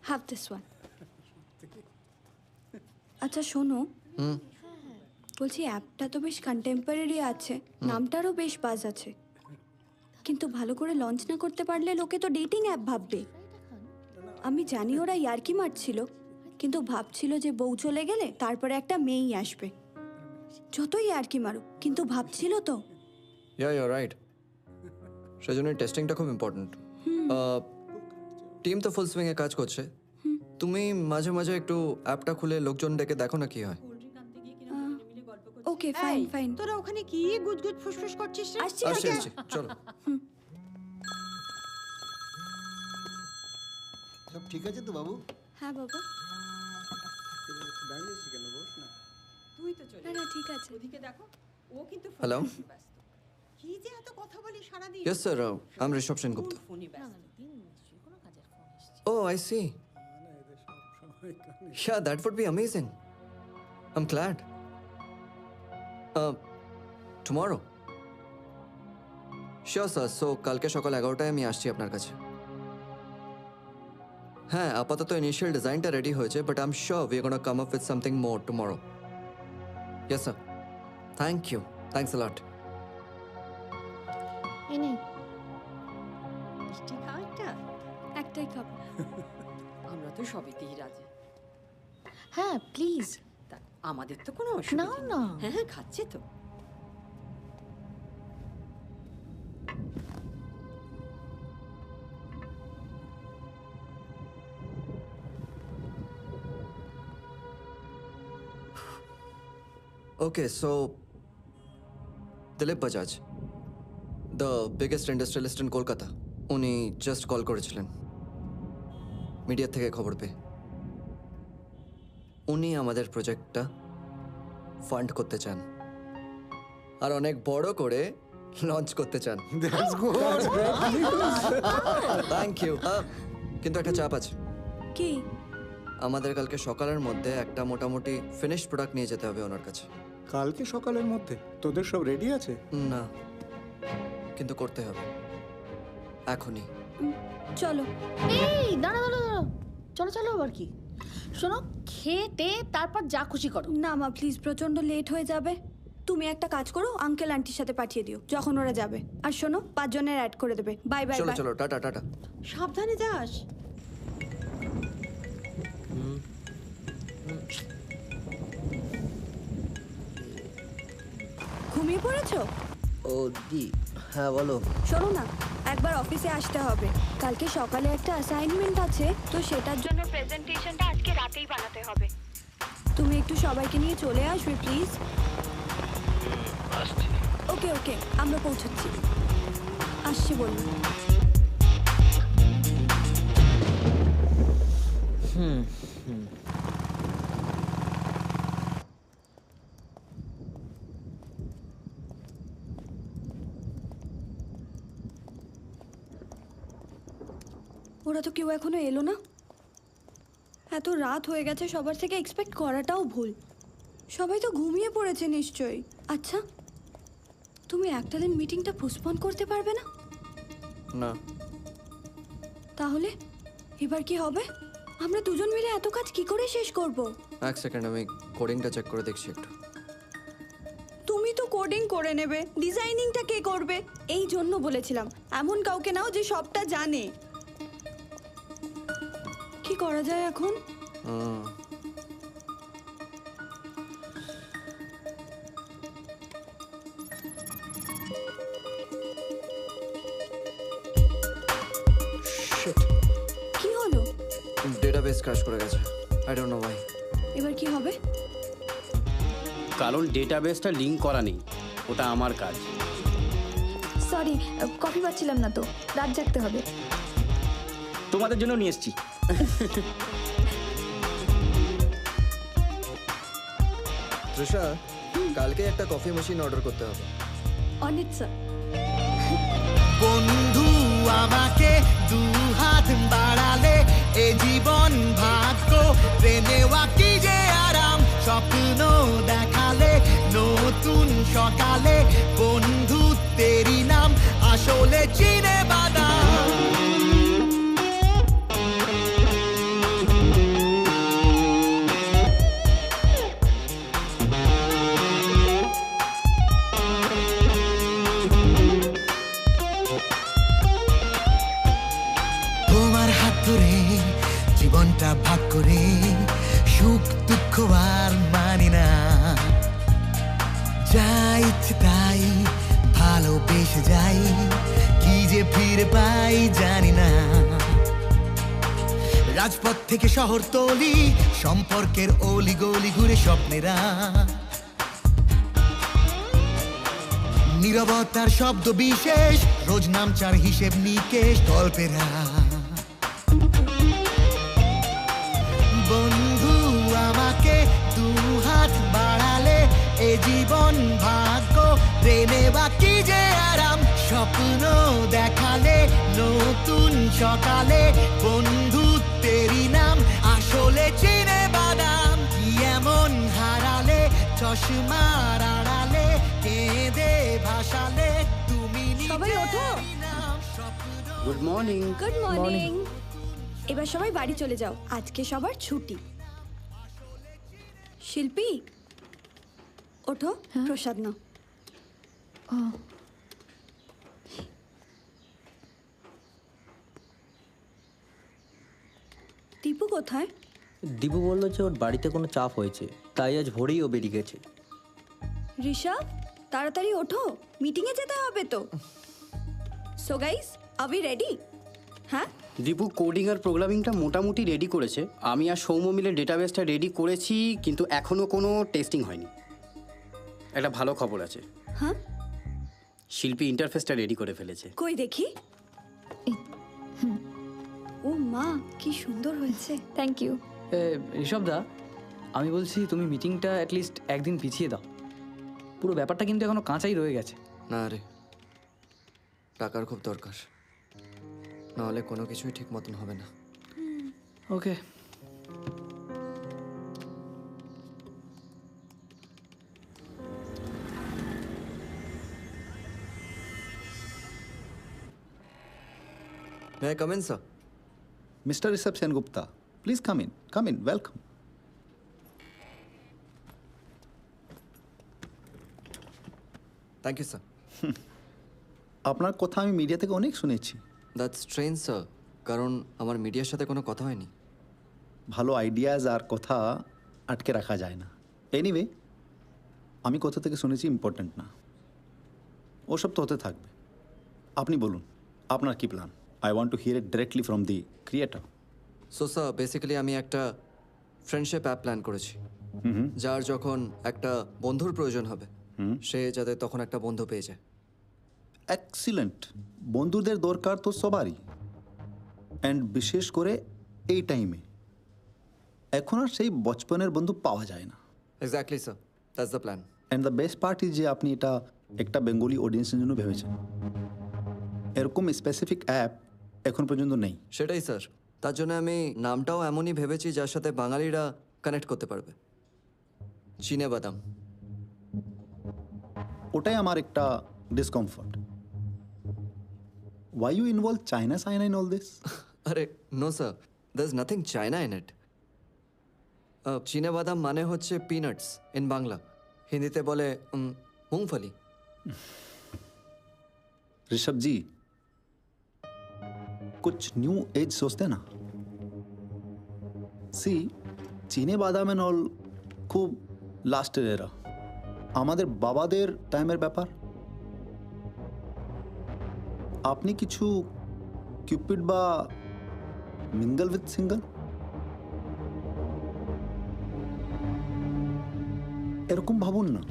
হ্যাভ দিস ওয়ান। আচ্ছা শোনো, বলছি অ্যাপটা তো বেশ কন্টেম্পোরারি আছে, নামটারও বেশ বাজ আছে, কিন্তু ভালো করে লঞ্চ না করতে পারলে লোকে তো ডেটিং অ্যাপ ভাববে। আমি জানি ওরা ইয়ার্কি মারছিল, কিন্তু ভাবছিল যে বউ চলে গেলে তারপরে একটা মেয়েই আসবে। যতই ইয়ার্কি মারুক, কিন্তু ভাবছিল তো। Yeah right. সেজন্য টেস্টিংটা খুব ইম্পর্টেন্ট। টিম তো ফুল সুইংয়ে কাজ করছে, তুমি মাঝে মাঝে একটু অ্যাপটা খুলে লোকজন ডেকে দেখো না কি হয়। Okay fine fine. তোরা ওখানে কি গুজগুজ ফুসফুস করছিস? আসছি আসছি চলো। সব ঠিক আছে তো বাবু? হ্যাঁ বাবা। দাঁড়িয়েছি কেন, বস না। তুই তো চলে। না ঠিক আছে। ওদিকে দেখো, ও কিন্তু হ্যালো। কি যে এত কথা বলি সারা দিন। Yes sir, I'm Rishabh Sengupta. Oh, I see. Yeah, that would be amazing. I'm glad. Tomorrow. Sure sir, so কালকে সকাল 11টায় আমি আসছি আপনার কাছে। হ্যাঁ, আপাতত ইনিশিয়াল ডিজাইনটা রেডি হয়েছে, but I am sure we are gonna come up with something more tomorrow. Yes sir. Thank you. Thanks a lot. এনে মিষ্টি খাও একটা? একটাই খাবো। আমরা তো সবেতেই রাজি। হ্যাঁ প্লিজ। আমাদের তো কোনো অসুবিধা নাও নেই। না। হ্যাঁ হ্যাঁ খাচ্ছে তো। Okay, so Dilip Bajaj, the biggest industrialist in Kolkata, উনি জাস্ট কল করেছিলেন মিডিয়া থেকে খবর পেয়ে। উনি আমাদের প্রজেক্টটা ফান্ড করতে চান আর অনেক বড় করে লঞ্চ করতে চান। Thank you. কিন্তু একটা চাপ আছে। কি? আমাদের কালকে সকালের মধ্যে একটা মোটামুটি ফিনিশ প্রোডাক্ট নিয়ে যেতে হবে ওনার কাছে। কালকে সকালের মধ্যে? তোদের সব রেডি আছে? না, কিন্তু করতে হবে এখনই। চলো। এই দাঁড়া দাঁড়া দাঁড়া, চলো চলো। আবার কি? শোনো, খেতে তারপর যা খুশি করো। না মা প্লিজ, প্রচন্ড লেট হয়ে যাবে। তুমি একটা কাজ করো, আঙ্কেল আন্টির সাথে পাঠিয়ে দিও যখন ওরা যাবে। আর শোনো, 5 জনের অ্যাড করে দেবে। Bye bye. চলো চলো, টাটা টাটা। সাবধানে যাস। ঘুমিয়ে পড়েছো? ও দি, হ্যাঁ বলো। শোনো না, একবার অফিসে আসতে হবে। কালকে সকালে একটা অ্যাসাইনমেন্ট আছে, তো সেটার জন্য প্রেজেন্টেশনটা আজকে রাতেই বানাতে হবে। তুমি একটু সবাইকে নিয়ে চলে আসবে প্লিজ। ওকে ওকে, আমরা পৌঁছচ্ছি। আসছি বলুন। হুম। ওরা তো কেউ এখনো এলো না। এত রাত হয়ে গেছে, সবার থেকে এক্সপেক্ট করাটাও ভুল। সবাই তো ঘুমিয়ে পড়েছে নিশ্চয়ই। আচ্ছা, তুমি একটা দিন মিটিংটা পোস্টপোন করতে পারবে না? না। তাহলে এবার কি হবে? আমরা দুজন মিলে এত কাজ কি করে শেষ করব? এক সেকেন্ড, আমি কোডিংটা চেক করে দেখছি একটু। তুমি তো কোডিং করে নেবে, ডিজাইনিংটা কে করবে? এই জন্য বলেছিলাম এমন কাউকে নাও যে সবটা জানে। কি করা যায় এখন? কি হলো? ডেটাবেস ক্র্যাশ করে গেছে। I don't know Y. এবার কি হবে? কারণ ডেটাবেসটা লিংক করা নেই, ওটা আমার কাজ। সরি, কফি পাচ্ছিলাম না তো, রাত জাগতে হবে। তোমাদের জন্য নিয়ে এসেছি। তৃষা, কালকে একটা কফি মেশিন অর্ডার করতে হবে। অনেক স্যার। বন্ধু আমাকে 2 হাত বাড়ালে এ জীবন ভাগ্য নেওয়া কি যে আরাম, স্বপ্ন দেখালে নতুন সকালে বন্ধু তেরি নাম আসলে চিনে বাদাম। জীবনটা ভাগ করে সুখ দুঃখ আর মানি না, যা ইচ্ছে তাই ভালোবেসে যাই, কি যে ফিরে পাই জানি না। রাজপথ থেকে শহরতলি, সম্পর্কের অলি গলি ঘুরে স্বপ্নেরা, নীরবতার শব্দ বিশেষ, রোজ নামচার হিসেব নিকেশ গল্পেরা। বন্ধু আমাকে 2 হাত বাড়ালে এ জীবন ভাগ্য নেওয়া কি যে আরাম, স্বপ্ন দেখালে নতুন সকালে বন্ধু তেরি নাম আসলে চিনে বাদাম। কি এমন হারালে চশমার আড়ালে কেঁদে ভাসালে তুমি সবাই ওঠো। Good morning. Good morning. এবার সবাই বাড়ি চলে যাও, আজকে সবার ছুটি। শিল্পী ওঠো, প্রসাদ নাও। দীপু কোথায়? দীপু বললো যে ওর বাড়িতে কোনো চাপ হয়েছে, তাই আজ ভোরেই ও বেরিয়ে গেছে। ঋষভ তাড়াতাড়ি ওঠো, মিটিংয়ে যেতে হবে তো। So guys, are we ready? হ্যাঁ, দীপু কোডিং আর প্রোগ্রামিংটা মোটামুটি রেডি করেছে। আমি আর সৌম্য মিলে ডেটাবেসটা রেডি করেছি, কিন্তু এখনো কোনো টেস্টিং হয়নি। একটা ভালো খবর আছে। হ্যাঁ, শিল্পী ইন্টারফেসটা রেডি করে ফেলেছে। কই দেখি। ও মা, কি সুন্দর হয়েছে। Thank you. ঋষভদা, আমি বলছি তুমি মিটিংটা অ্যাটলিস্ট একদিন পিছিয়ে দাও। পুরো ব্যাপারটা কিন্তু এখনো কাঁচাই রয়ে গেছে। না রে, টাকার খুব দরকার, নাহলে কোনো কিছুই ঠিক মতন হবে না। ওকে। May I come in, sir? Mr. Rishabh Sengupta, please come in. Come in. Welcome. Thank you, sir. আপনার কথা আমি মিডিয়া থেকে অনেক শুনেছি। That's strange, sir. কারণ আমার মিডিয়ার সাথে কোনো কথা হয়নি। ভালো আইডিয়াজ আর কথা আটকে রাখা যায় না। এনিওয়ে, আমি কোথা থেকে শুনেছি ইম্পর্ট্যান্ট না, ওসব তো হতে থাকবে। আপনি বলুন, আপনার কি plan? I want to here it directly from the creator. So sir, basically আমি একটা ফ্রেন্ডশিপ অ্যাপ প্ল্যান করেছি, যার যখন একটা বন্ধুর প্রয়োজন হবে সে যাতে তখন একটা বন্ধু পেয়ে যায়। এক্সিলেন্ট। বন্ধুদের দরকার তো সবারই, অ্যান্ড বিশেষ করে এই টাইমে। এখন আর সেই বচপনের বন্ধু পাওয়া যায় না। Exactly sir, that's the plan. And the best part is যে আপনি এটা একটা বেঙ্গলি অডিয়েন্সের জন্য ভেবেছেন। এরকম স্পেসিফিক অ্যাপ এখন পর্যন্ত নেই। সেটাই স্যার, তার জন্য আমি নামটাও এমনই ভেবেছি যার সাথে বাঙালিরা কানেক্ট করতে পারবে। চিনে বাদাম। ওটাই আমার একটা discomfort. Why you involve China in all this? আরে no sir, there's nothing China in it. চিনে বাদাম মানে হচ্ছে পিনাটস ইন বাংলা, হিন্দিতে বলে মুংফলি। ऋषभ जी, कुछ न्यू एज सोचते ना। सी, চীনে বাদাম এন্ড অল খুব লাস্টের এরা, আমাদের বাবাদের টাইমের ব্যাপার। আপনি কিছু কিউপিড বা মিঙ্গল উইথ সিঙ্গল এরকম ভাবুন না।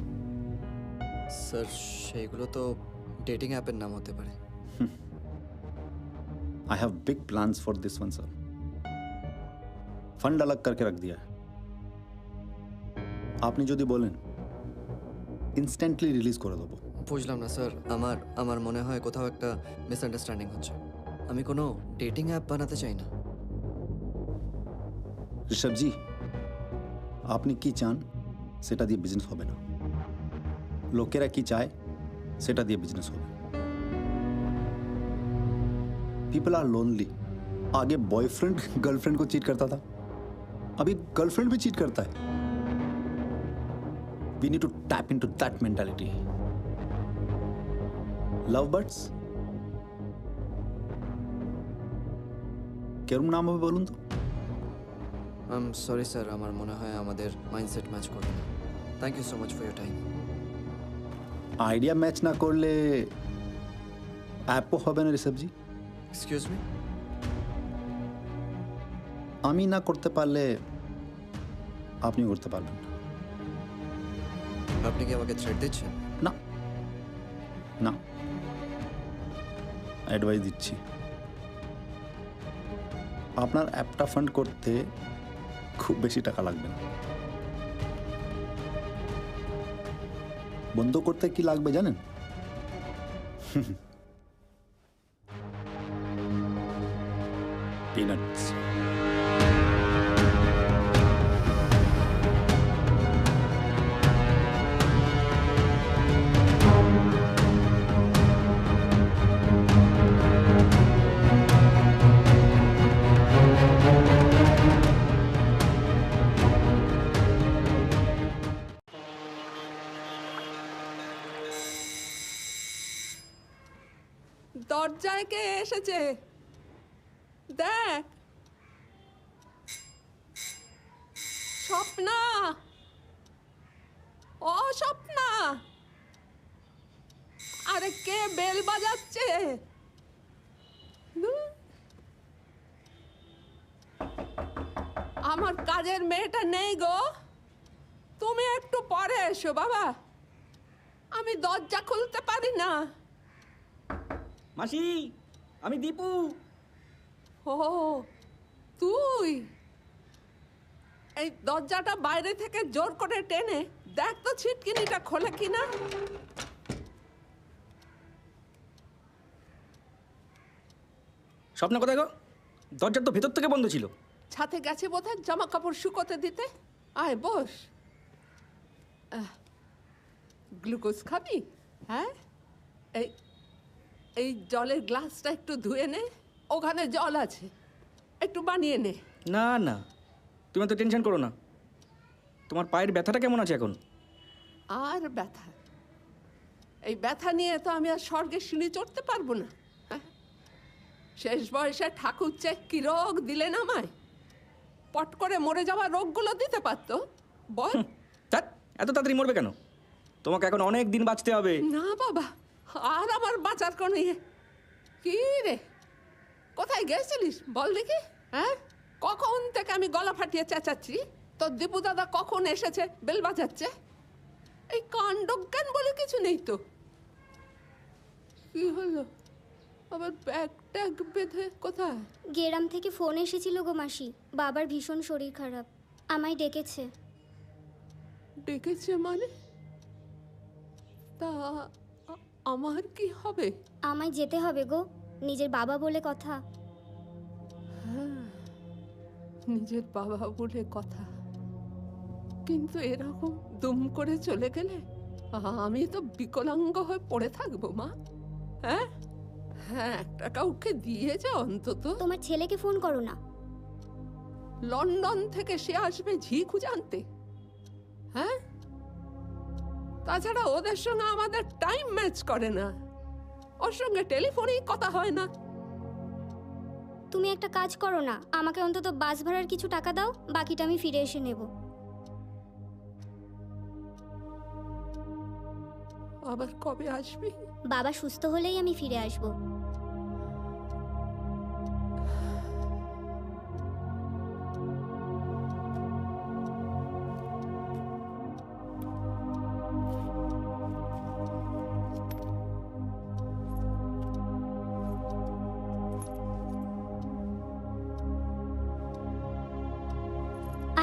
স্যার, সেইগুলো তো ডেটিং অ্যাপের নাম হতে পারে। I have big plans for this one sir. Fund अलग करके रख दिया है। আপনি যদি বলেন ইনস্ট্যান্টলি রিলিজ করে দেবো। বুঝলাম না স্যার, আমার মনে হয় কোথাও একটা মিসআন্ডারস্ট্যান্ডিং হচ্ছে। আমি কোনো ডেটিং অ্যাপ বানাতে চাই না। ঋষভ জি, আপনি কি চান সেটা দিয়ে বিজনেস হবে না। লোকেরা কি চায় সেটা দিয়ে বিজনেস হবে। People are lonely. आगे बॉयफ्रेंड गर्लफ्रेंड को चीट करता था, अभी गर्लफ्रेंड भी चीट करता है। We need to tap into that mentality. Love birds কেরম নাম হবে বলুন তো? আই এম সরি স্যার, আমার মনে হয় আমাদের মাইন্ডসেট ম্যাচ করবে না। Thank you so much for your time. Idea match না করলে অ্যাপও হবে না ঋষভ জি। Excuse me? আমি না করতে পারলে আপনিও করতে পারবেন না। আপনি কি আমাকে থ্রেট দিচ্ছেন? না না, অ্যাডভাইস দিচ্ছি। আপনার অ্যাপটা ফান্ড করতে খুব বেশি টাকা লাগবে না। বন্ধ করতে কি লাগবে জানেন? পিনাটস। দরজায় কে এসেছে দেখ। স্বপ্না, ও স্বপ্না, আরে কে বেল বাজাচ্ছে? আমার কাজের মেয়েটা নেই গো, তুমি একটু পরে এসো বাবা, আমি দরজা খুলতে পারি না। মাসি, আমি দীপু। ও তুই এই দরজাটা বাইরে থেকে জোর করে টেনে দেখ তো ছিটকিনিটা খোলে কিনা। স্বপ্ন কোথায় গো? দরজার তো ভেতর থেকে বন্ধ ছিল। ছাতে গেছে বোধহয় জামা কাপড় শুকোতে দিতে। আয় বস। গ্লুকোজ খাবি? হ্যাঁ, এই এই জলের গ্লাসটা একটু ধুয়ে নে, ওখানে জল আছে, একটু বানিয়ে নে। না না, তুমি তো টেনশন করো না। তোমার পায়ের ব্যথাটা কেমন আছে এখন? আর ব্যথা? এই ব্যথা নিয়ে তো আমি আর স্বর্গে সিঁড়ি চড়তে পারবো না। হ্যাঁ, শেষ বয়সে ঠাকুর চেক কি রোগ দিলেন আমায়। পট করে মরে যাওয়া রোগগুলো দিতে পারতো। বল। এত তাড়াতাড়ি মরবে কেন? তোমাকে এখন অনেক দিন বাঁচতে হবে। না বাবা, আর আমার বাঁচার কোনো ইয়ে। কি রে, কোথায় গেছিলিস বল দেখি? হ্যাঁ, কখন থেকে আমি গলা ফাটিয়ে চেঁচাচ্ছি, তোর দীপু দাদা কখন এসেছে বেল বাজাচ্ছে। এই কাণ্ডজ্ঞান বলে কিছু নেই তো। কি হলো আবার ব্যাগ ট্যাগ বেঁধে কোথায়? গেরাম থেকে ফোন এসেছিল গো মাসি, বাবার ভীষণ শরীর খারাপ, আমায় ডেকেছে। ডেকেছে মানে? তা আমার কি হবে? আমায় যেতে হবে গো, নিজের বাবা বলে কথা। হ্যাঁ, নিজের বাবা বলে কথা, কিন্তু এরকম দুম করে চলে গেলে আমি তো বিকলাঙ্গ হয়ে পড়ে থাকবো মা। হ্যাঁ হ্যাঁ, একটা কাউকে দিয়ে যা অন্তত। তোমার ছেলেকে ফোন করো না। লন্ডন থেকে সে আসবে ঝি খুঁজে আনতে। হ্যাঁ, তাছাড়া ওদের সঙ্গে আমাদের টাইম ম্যাচ করে না, ওর সঙ্গে টেলিফোনেই কথা হয় না। তুমি একটা কাজ করো না, আমাকে অন্তত বাস ভাড়ার কিছু টাকা দাও, বাকিটা আমি ফিরে এসে নেব। আবার কবে আসবি? বাবা সুস্থ হলেই আমি ফিরে আসবো।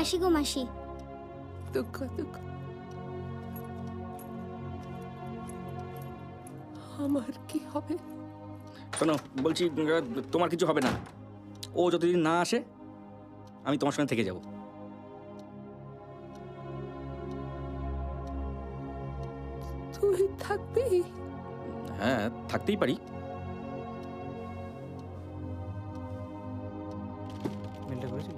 আসি গো মাসি। দুঃখ দুঃখ। আমার কি হবে? শোনো বলছি, তোমার কিছু হবে না। ও যতদিন না আসে আমি তোমার সঙ্গে থেকে যাব। তুই থাকবি? হ্যাঁ, থাকতেই পারি। মেলটা করেছিস?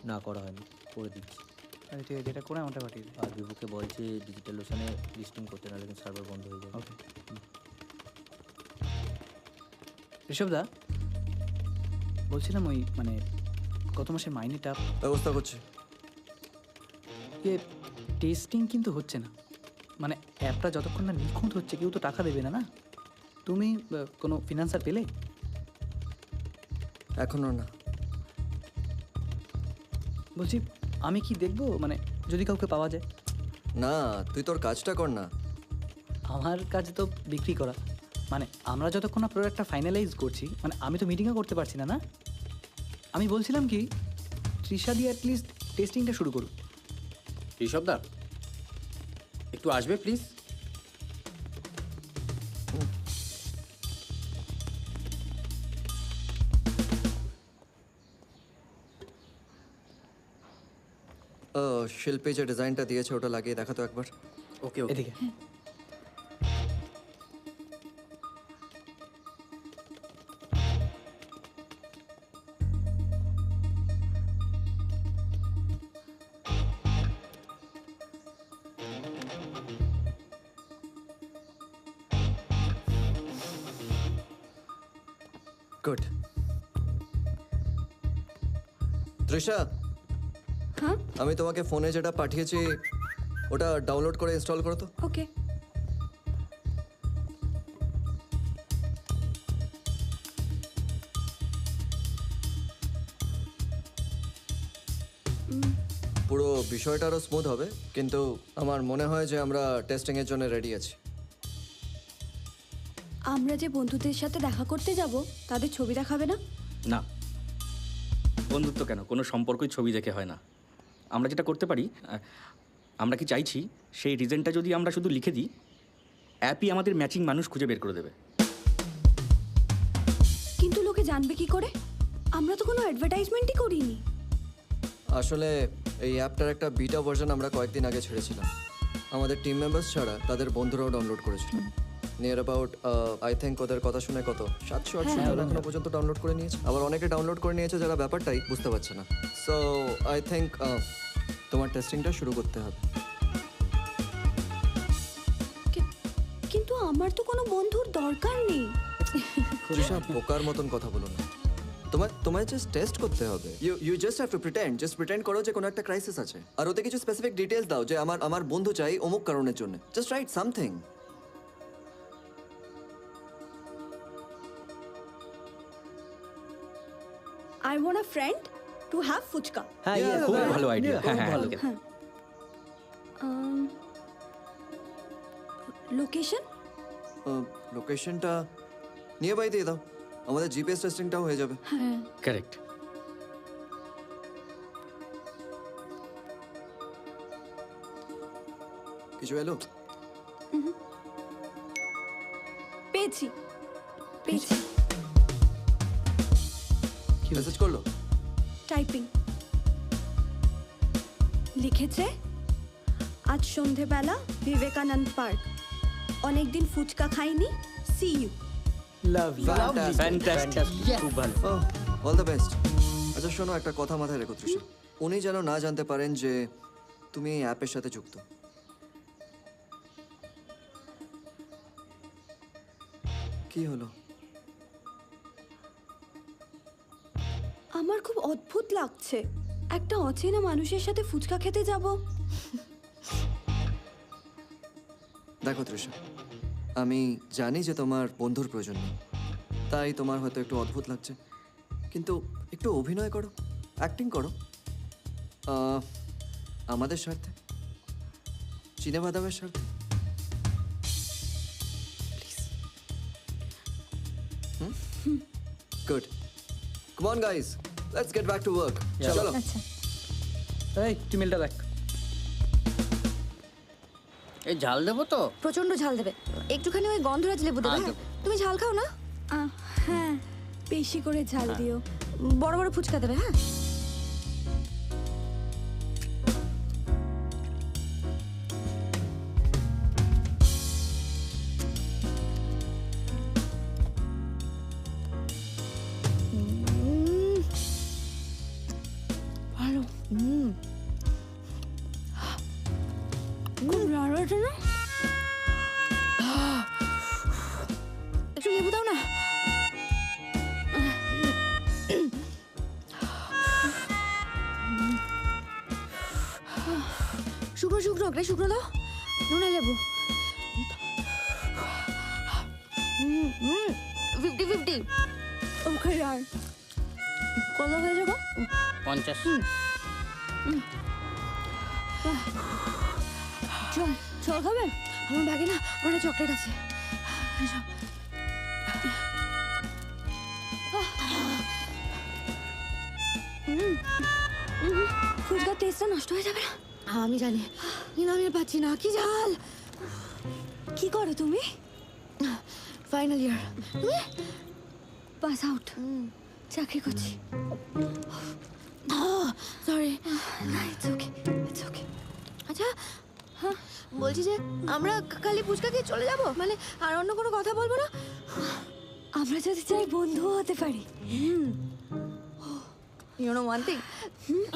না, করা হয়নি, করে দিচ্ছি। আরে ঠিক আছে, এটা করে আমারটা পাঠিয়ে দিই। আর বিভুকে বলছে ডিজিটাল ওশানে লিস্টিং করতে, নাহলে কিন্তু সার্ভার বন্ধ হয়ে যাবে। ওকে। ঋষভদা, বলছিলাম ওই মানে গত মাসের মাইনেটা ব্যবস্থা করছি। টেস্টিং কিন্তু হচ্ছে না, মানে অ্যাপটা যতক্ষণ না নিখুঁত হচ্ছে কেউ তো টাকা দেবে না। না, তুমি কোনো ফিনান্সার পেলে? এখনো না। বলছি আমি কি দেখবো, মানে যদি কাউকে পাওয়া যায়? না, তুই তোর কাজটা কর না। আমার কাজ তো বিক্রি করা, মানে আমরা যতক্ষণ না প্রোডাক্টটা ফাইনালাইজ করছি, মানে আমি তো মিটিংও করতে পারছি না। না, আমি বলছিলাম কি তৃষা দিয়ে অ্যাটলিস্ট টেস্টিংটা শুরু করুন। ঋষভদা, একটু আসবে প্লিজ? শিল্পী যে ডিজাইনটা দিয়েছে ওটা লাগিয়ে দেখা তো একবার। ওকে এদিকে। গুড। তৃষা, হ্যাঁ, আমি তোমাকে ফোনে যেটা পাঠিয়েছি ওটা ডাউনলোড করে ইনস্টল করো তো। ওকে। পুরো বিষয়টা আরও স্মুথ হবে, কিন্তু আমার মনে হয় যে আমরা টেস্টিংয়ের জন্য রেডি আছি। আমরা যে বন্ধুদের সাথে দেখা করতে যাব তাদের ছবি দেখাবে না? না, বন্ধুত্ব কেন, কোনো সম্পর্কই ছবি দেখে হয় না। আমরা যেটা করতে পারি, আমরা কি চাইছি সেই রিজনটা যদি আমরা শুধু লিখে দিই, অ্যাপই আমাদের ম্যাচিং মানুষ খুঁজে বের করে দেবে। কিন্তু লোকে জানবে কি করে? আমরা তো কোনো অ্যাডভার্টাইজমেন্টই করিনি। আসলে এই অ্যাপটার একটা বিটা ভার্সন আমরা কয়েকদিন আগে ছেড়েছিলাম। আমাদের টিম মেম্বার্স ছাড়া তাদের বন্ধুরাও ডাউনলোড করেছিল। নিয়ার অ্যাবাউট আই থিঙ্ক ওদের কথা শুনে কত 700-800 জন এখনো পর্যন্ত ডাউনলোড করে নিয়েছে। আবার অনেকে ডাউনলোড করে নিয়েছে যারা ব্যাপারটাই বুঝতে পারছে না। সো আই থিঙ্ক তোমার টেস্টিংটা শুরু করতে হবে। কিন্তু আমার তো কোনো বন্ধুর দরকার নেই। তৃষা, বোকার মতন কথা বলো না। তোমায় জাস্ট টেস্ট করতে হবে। You just have to pretend করো যে কোনো একটা ক্রাইসিস আছে, আর ওতে কিছু স্পেসিফিক ডিটেইলস দাও যে আমার বন্ধু চাই অমুক কারণের জন্য। Just write something. I want a friend to have phuchka. হ্যাঁ, খুব ভালো আইডিয়া। হ্যাঁ হ্যাঁ। লোকেশন? লোকেশনটা নিয়ে বাই দিয়ে দাও, আমাদের জিপিএস টেস্টিংটাও হয়ে যাবে। হ্যাঁ, কারেক্ট। কিছু এলো? পেয়েছি। মেসেজ করলো? টাইপিং। লিখেছে, আজ সন্ধেবেলা বিবেকানন্দ পার্ক, অনেকদিন ফুচকা খাইনি, সি ইউ। খুব ভালো। All the best. আচ্ছা শোনো, একটা কথা মাথায় রেখো তৃষা, উনি যেন না জানতে পারেন যে তুমি এই অ্যাপের সাথে যুক্ত। কি হলো? আমার খুব অদ্ভুত লাগছে, একটা অচেনা মানুষের সাথে ফুচকা খেতে যাব। দেখো তৃষা, আমি জানি যে তোমার বন্ধুর প্রয়োজন নেই, তাই তোমার হয়তো একটু অদ্ভুত লাগছে, কিন্তু একটু অভিনয় করো, অ্যাক্টিং করো আমাদের স্বার্থে, চিনেবাদামের স্বার্থে। Good. Come on guys, let's get back to work. চলো। এই তুই মেলটা দেখ। এই ঝাল দেবো তো? প্রচন্ড ঝাল দেবে, একটুখানি ওই গন্ধরাজ লেবু দেবে। হ্যাঁ? তুমি ঝাল খাও না? হ্যাঁ, বেশি করে ঝাল দিও। বড় বড় ফুচকা দেবে। হ্যাঁ, ভালো। খুব ভালো আছে না? একটু লেবু দাও না। শুকনো শুকনো ওকে শুকনো দাও, নুনে লেবু। 50-50। ওকে আর কত হয়ে যাবো? 50। চল খাবে? আমার ব্যাগে না অনেক চকলেট আছে। ফুচকার টেস্টটা নষ্ট হয়ে যাবে না? আমি জানি, কিন্তু আমি আর পাচ্ছি না, কি ঝাল। কি করো তুমি? Final year. তুমি? পাস আউট, চাকরি করছি। Sorry. It's okay, it's okay. আচ্ছা, হ্যাঁ বলছি যে আমরা খালি ফুচকা খেয়ে চলে যাব, মানে আর অন্য কোনো কথা বলবো না? আমরা যদি চাই বন্ধুও হতে পারি। ইউ নো ওয়ান থিং,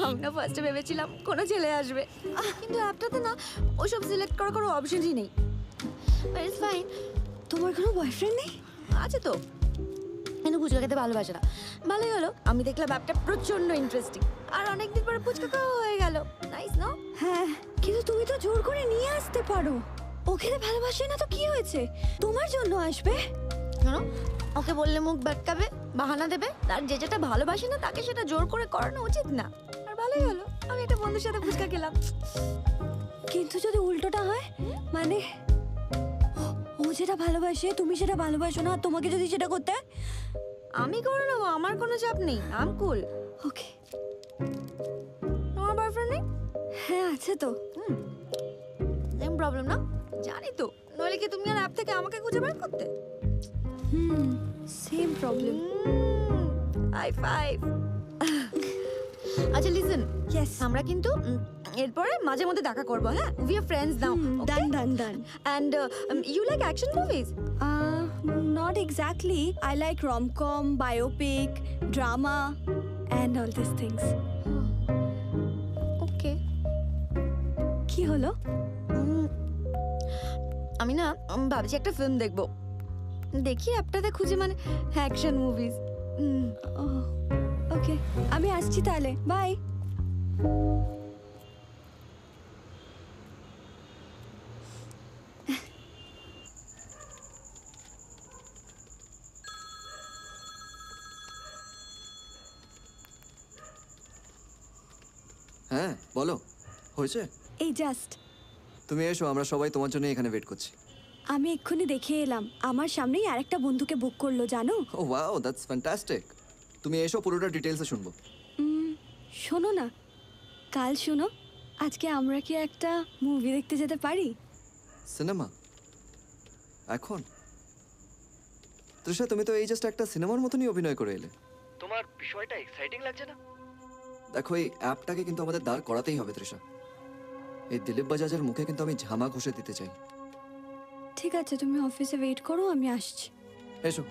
আমি না ফার্স্টে ভেবেছিলাম কোনো ছেলে আসবে, কিন্তু অ্যাপটাতে না ওইসব সিলেক্ট করার কোনো অপশনই নেই। It's fine. তোমার কোনো বয়ফ্রেন্ড নেই? আছে তো, কিন্তু ফুচকা খেতে ভালোবাসে না। ভালোই হলো, আমি দেখলাম অ্যাপটা প্রচন্ড ইন্টারেস্টিং, আর অনেকদিন পরে ফুচকা খাওয়া হয়ে গেল। নাইস না? হ্যাঁ, কিন্তু তুমি তো জোর করে নিয়ে আসতে পারো। ও খেতে ভালোবাসে না তো কি হয়েছে? তোমার জন্য আসবে। শোনো, ওকে বললে মুখ বাটকাবে, বাহানা দেবে, আর যে যেটা ভালোবাসে না তাকে সেটা জোর করে করানো উচিত না। আর ভালোই হলো, আমি একটা বন্ধুর সাথে ফুচকা খেলাম। কিন্তু যদি উল্টোটা হয়, মানে ও যেটা ভালোবাসে তুমি সেটা ভালোবাসো না, তোমাকে যদি সেটা করতে হয় আমি করে নেবো, আমার কোনো চাপ নেই, আম কুল। ওকে। তোমার বয়ফ্রেন্ড নেই? হ্যাঁ আছে তো। সেম প্রবলেম না, জানি তো, নইলে কি তুমি আর অ্যাপ থেকে আমাকে খুঁজে বের করতে? Same problem. High five. আচ্ছা লিসেন, ইয়েস, আমরা কিন্তু এরপরে মাঝে মধ্যে দেখা করবো, হ্যাঁ? We are friends now. Done done done. And you like action movies? Not exactly. I like rom-com, biopic, drama, and all these things. ওকে। কি হলো? আমি না ভাবছি একটা ফিল্ম দেখবো, দেখি অ্যাপটাতে খুঁজে, মানে অ্যাকশন মুভিজ। ওকে, আমি আসছি তাহলে, বাই। হ্যাঁ বলো, হয়েছে? এই জাস্ট তুমি এসো, আমরা সবাই তোমার জন্য এখানে ওয়েট করছি। আমি এক্ষুনি দেখে এলাম, আমার সামনেই আরেকটা বন্ধুকে বুক করলো, জানো? ও ওয়াও, দ্যাটস ফ্যান্টাস্টিক। তুমি এসো, পুরোটা ডিটেলসে শুনবো। শোনো না, কাল শোনো, আজকে আমরা কি একটা মুভি দেখতে যেতে পারি? সিনেমা? এখন? তৃষা, তুমি তো এই জাস্ট একটা সিনেমার মতনই অভিনয় করে এলে। তোমার বিষয়টা এক্সাইটিং লাগছে না? দেখো, এই অ্যাপটাকে কিন্তু আমাদের দাঁড় করাতেই হবে তৃষা। এই দিলীপ বাজাজের মুখে কিন্তু আমি ঝামা ঘষে দিতে চাই। ঠিক আছে, তুমি অফিসে ওয়েট করো, আমি আসছি। এসো।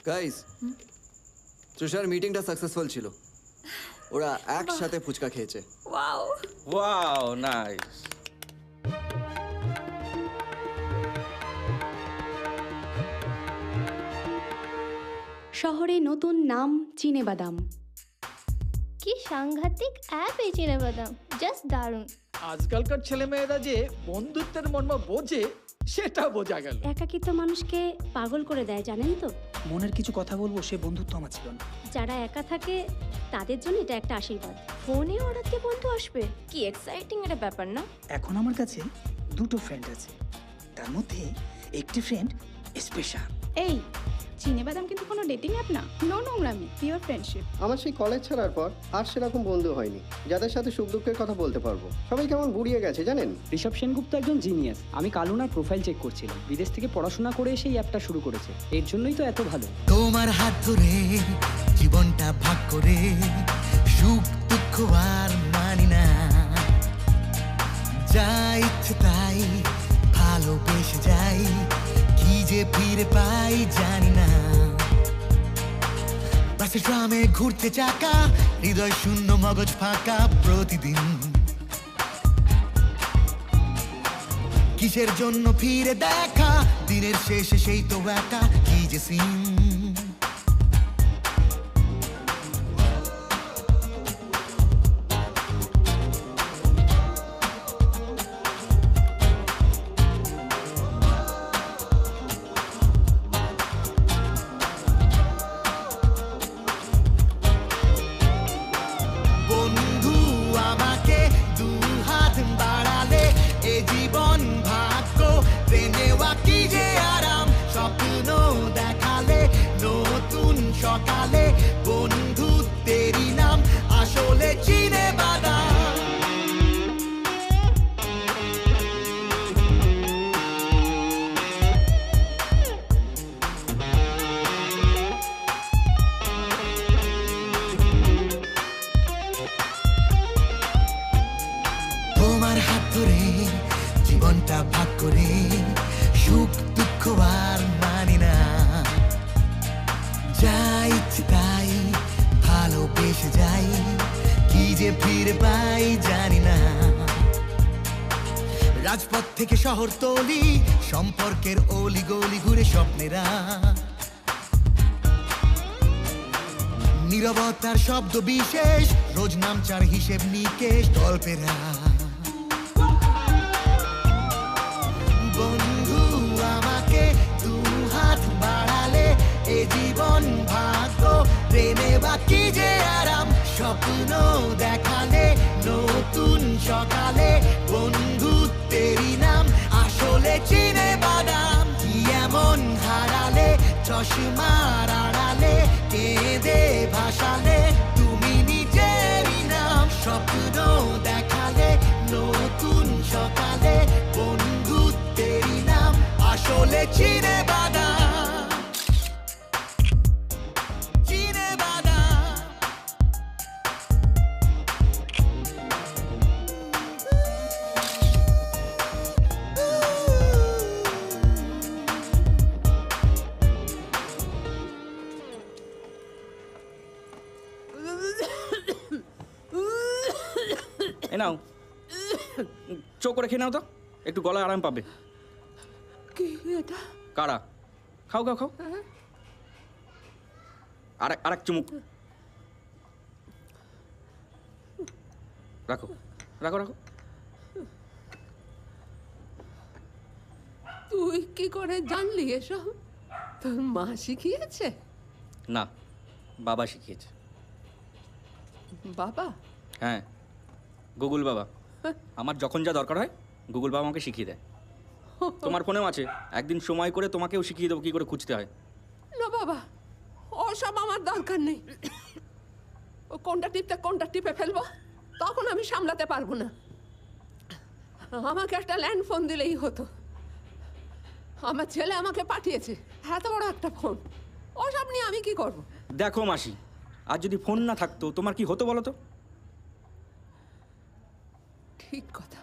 গাইস, তৃষার মিটিংটা সাকসেসফুল ছিল, ওরা একসাথে ফুচকা খেয়েছে। Wow wow, nice. শহরে নতুন নাম চিনেবাদাম। কি সাংঘাতিক অ্যাপ এই চিনেবাদাম, জাস্ট দারুণ। আজকালকার ছেলেমেয়েরা যে বন্ধুত্বের মর্ম বোঝে সেটা বোঝা গেল। একাকিত্ব মানুষকে পাগল করে দেয়, জানেন তো? মনের কিছু কথা বলবো, সে বন্ধুত্ব আমার ছিল না। যারা একা থাকে তাদের জন্য এটা একটা আশীর্বাদ। ফোনে হঠাৎ কি বন্ধু আসবে, কি এক্সাইটিং একটা ব্যাপার না? এখন আমার কাছে দুটো ফ্রেন্ড আছে, তার মধ্যে একটি ফ্রেন্ড স্পেশাল। এই চিনেবাদাম কিন্তু কোনো ডেটিং অ্যাপ না, নো নোংরামি, পিওর ফ্রেন্ডশিপ। আমার সেই কলেজ ছাড়ার পর আর সেরকম বন্ধু হয়নি যাদের সাথে সুখ দুঃখের কথা বলতে পারবো। সবাই কেমন বুড়িয়ে গেছে জানেন। ঋষভ সেনগুপ্ত একজন জিনিয়াস। আমি কালুনার প্রোফাইল চেক করছিলাম, বিদেশ থেকে পড়াশোনা করে সেই অ্যাপটা শুরু করেছে, এর জন্যই তো এত ভালো। তোমার হাত ধরে জীবনটা ভাগ করে সুখ দুঃখ আর মানি না, যা ইচ্ছে তাই ভালোবেসে যাই, কি যে ফিরে পাই জানি না। বাসে ট্রামে ঘুরতে চাকা, হৃদয় শূন্য মগজ ফাঁকা প্রতিদিন। কিসের জন্য ফিরে দেখা, দিনের শেষে সেই তো একা, কি যে সিন। সকালে বন্ধু তেরি নাম আসলে চিনে বাদাম। তোমার হাত ধরে জীবনটা ভাগ করে সুখ দুঃখ আর মানি না, যা ইচ্ছে তাই ভালোবেসে যাই, কি যে ফিরে পাই জানি না। রাজপথ থেকে শহরতলি, সম্পর্কের অলি গলি ঘুরে স্বপ্নেরা, নীরবতার শব্দ বিশেষ, রোজ নামচার হিসেব নিকেশ গল্পেরা। বন্ধু আমাকে দু হাত বাড়ালে, এ জীবন ভাগ্য প্রেমে বাকি যে আরাম, সব স্বপ্ন দেখালে নতুন সকালে বন্ধুত্বেরই নাম আসলে চিনে বাদাম কি এমন হারালে চশমার আড়ালে কেঁদে ভাসালে তুমি নিজেরই নাম স্বপ্ন দেখালে নতুন সকালে বন্ধুত্বেরই নাম আসলে চিনে বাদাম চিনে বাদাম এ নাও, চোখ করে খেয়ে নাও তো, একটু গলায় আরাম পাবে। কি এটা? কারা? খাও খাও খাও, আর এক চুমুক। রাখো রাখো রাখো। তুই কি করে জানলি এসব? তোর মা শিখিয়েছে? না, বাবা শিখিয়েছে। বাবা? হ্যাঁ, গুগল বাবা। আমার যখন যা দরকার হয় গুগল বাবা আমাকে শিখিয়ে দেয়। তোমার ফোনেও আছে, একদিন সময় করে তোমাকেও শিখিয়ে দেবো কী করে খুঁজতে হয়। না বাবা, ওসব আমার দরকার নেই। ও কোনটা টিপতে কোনটা টিপে ফেলবো তখন আমি সামলাতে পারবো না। আমাকে একটা ল্যান্ড ফোন দিলেই হতো। আমার ছেলে আমাকে পাঠিয়েছে এত বড় একটা ফোন, ওসব নিয়ে আমি কি করব? দেখো মাসি, আর যদি ফোন না থাকতো তোমার কি হতো বলো তো? ঠিক কথা,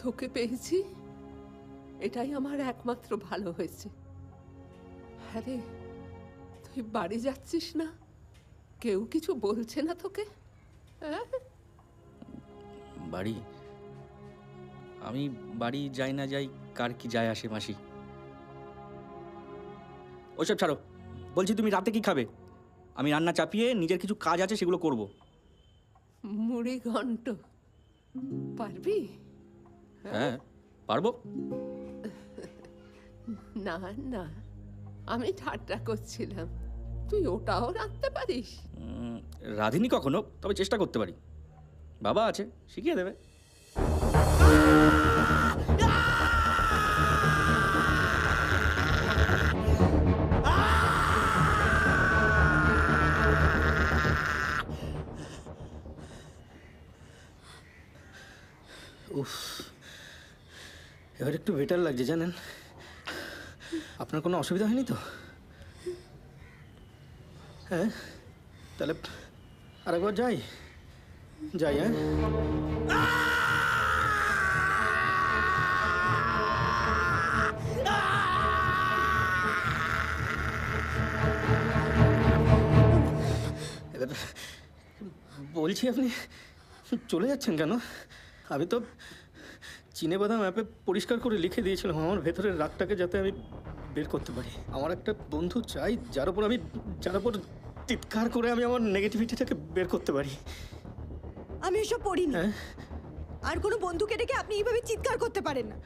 তোকে পেয়েছি এটাই আমার একমাত্র ভালো হয়েছে। আরে তুই বাড়ি যাচ্ছিস না? কেউ কিছু বলছে না তোকে? হ্যাঁ? বাড়ি? আমি বাড়ি যাই না যাই কার কি যায় আসে মাসি। ওইসব ছাড়ো, বলছি তুমি রাতে কি খাবে? আমি রান্না চাপিয়ে নিজের কিছু কাজ আছে সেগুলো করব। মুড়ি ঘন্ট পারবি? হ্যাঁ পারবো। না না, আমি ঠাট্টা করছিলাম। তুই ওটাও রাখতে পারিস? রাঁধিনি কখনো, তবে চেষ্টা করতে পারি। বাবা আছে, শিখিয়ে দেবে। উফ, এবার একটু বেটার লাগছে জানেন। আপনার কোনো অসুবিধা হয়নি তো? হ্যাঁ, তাহলে আরেকবার যাই যাই। হ্যাঁ, এবার বলছি আপনি চলে যাচ্ছেন কেন? আমি তো চিনেবাদাম অ্যাপে পরিষ্কার করে লিখে দিয়েছিলাম আমার ভেতরের রাগটাকে যাতে আমি বের করতে পারি। আমার একটা বন্ধু চাই যার উপর চিৎকার করে আমি আমার নেগেটিভিটিটাকে বের করতে পারি। আমি এসব পড়িনি। আর কোনো বন্ধুকে ডেকে আপনি এইভাবে চিৎকার করতে পারেন না।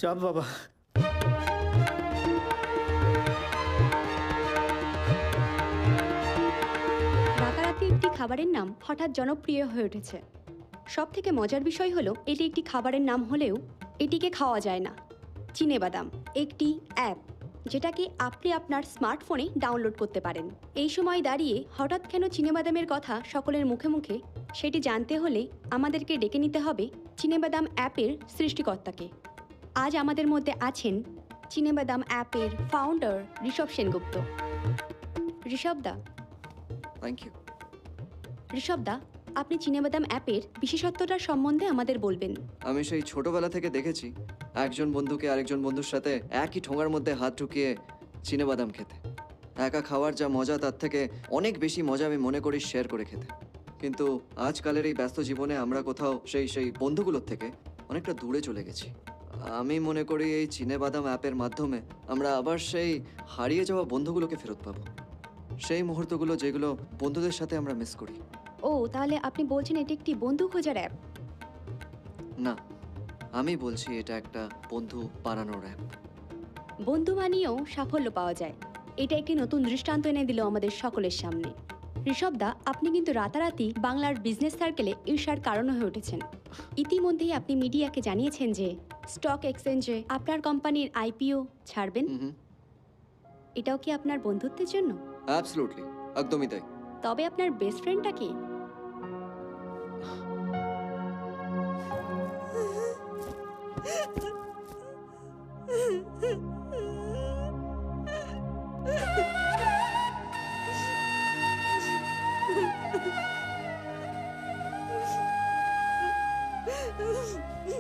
যা বাবা। রাতারাতি একটি খাবারের নাম হঠাৎ জনপ্রিয় হয়ে উঠেছে। সব থেকে মজার বিষয় হলো এটি একটি খাবারের নাম হলেও এটিকে খাওয়া যায় না। চিনেবাদাম একটি অ্যাপ যেটাকে আপনি আপনার স্মার্টফোনে ডাউনলোড করতে পারেন। এই সময় দাঁড়িয়ে হঠাৎ কেন চিনেবাদামের কথা সকলের মুখে মুখে, সেটি জানতে হলে আমাদেরকে ডেকে নিতে হবে চিনেবাদাম অ্যাপের সৃষ্টিকর্তাকে। আজ আমাদের মধ্যে আছেন চিনেবাদাম অ্যাপের ফাউন্ডার ঋষভ সেনগুপ্ত। ঋষভদা, থ্যাংক ইউ। ঋষভদা, আপনি চিনেবাদাম অ্যাপের বিশেষত্বটার সম্বন্ধে আমাদের বলবেন। আমি সেই ছোটবেলা থেকে দেখেছি একজন বন্ধুকে আরেকজন বন্ধুর সাথে একই ঠোঙার মধ্যে হাত ঢুকিয়ে চিনেবাদাম খেতে। একা খাওয়ার যা মজা তার থেকে অনেক বেশি মজা আমি মনে করি শেয়ার করে খেতে। কিন্তু আজকালের এই ব্যস্ত জীবনে আমরা কোথাও সেই বন্ধুগুলোর থেকে অনেকটা দূরে চলে গেছি। আমি মনে করি এই চিনেবাদাম অ্যাপের মাধ্যমে আমরা আবার সেই হারিয়ে যাওয়া বন্ধুগুলোকে ফেরত পাবো, সেই মুহূর্তগুলো যেগুলো বন্ধুদের সাথে আমরা মিস করি। ও, তাহলে আপনি বলছেন এটি একটি বন্ধু খোঁজার অ্যাপ? না, আমি বলছি এটা একটা বন্ধু বানানোর অ্যাপ। বন্ধু বানিয়েও সাফল্য পাওয়া যায়, এটা একটি নতুন দৃষ্টান্ত এনে দিল আমাদের সকলের সামনে। ঋষভদা, আপনি কিন্তু রাতারাতি বাংলার বিজনেস সার্কেলে ঈর্ষার কারণ হয়ে উঠেছেন। ইতিমধ্যেই আপনি মিডিয়াকে জানিয়েছেন যে স্টক এক্সচেঞ্জে আপনার কোম্পানির আইপিও ছাড়বেন। এটাও কি আপনার বন্ধুত্বের জন্য? অ্যাবসলিউটলি, একদমই তাই। তবে আপনার বেস্ট ফ্রেন্ডটা কি?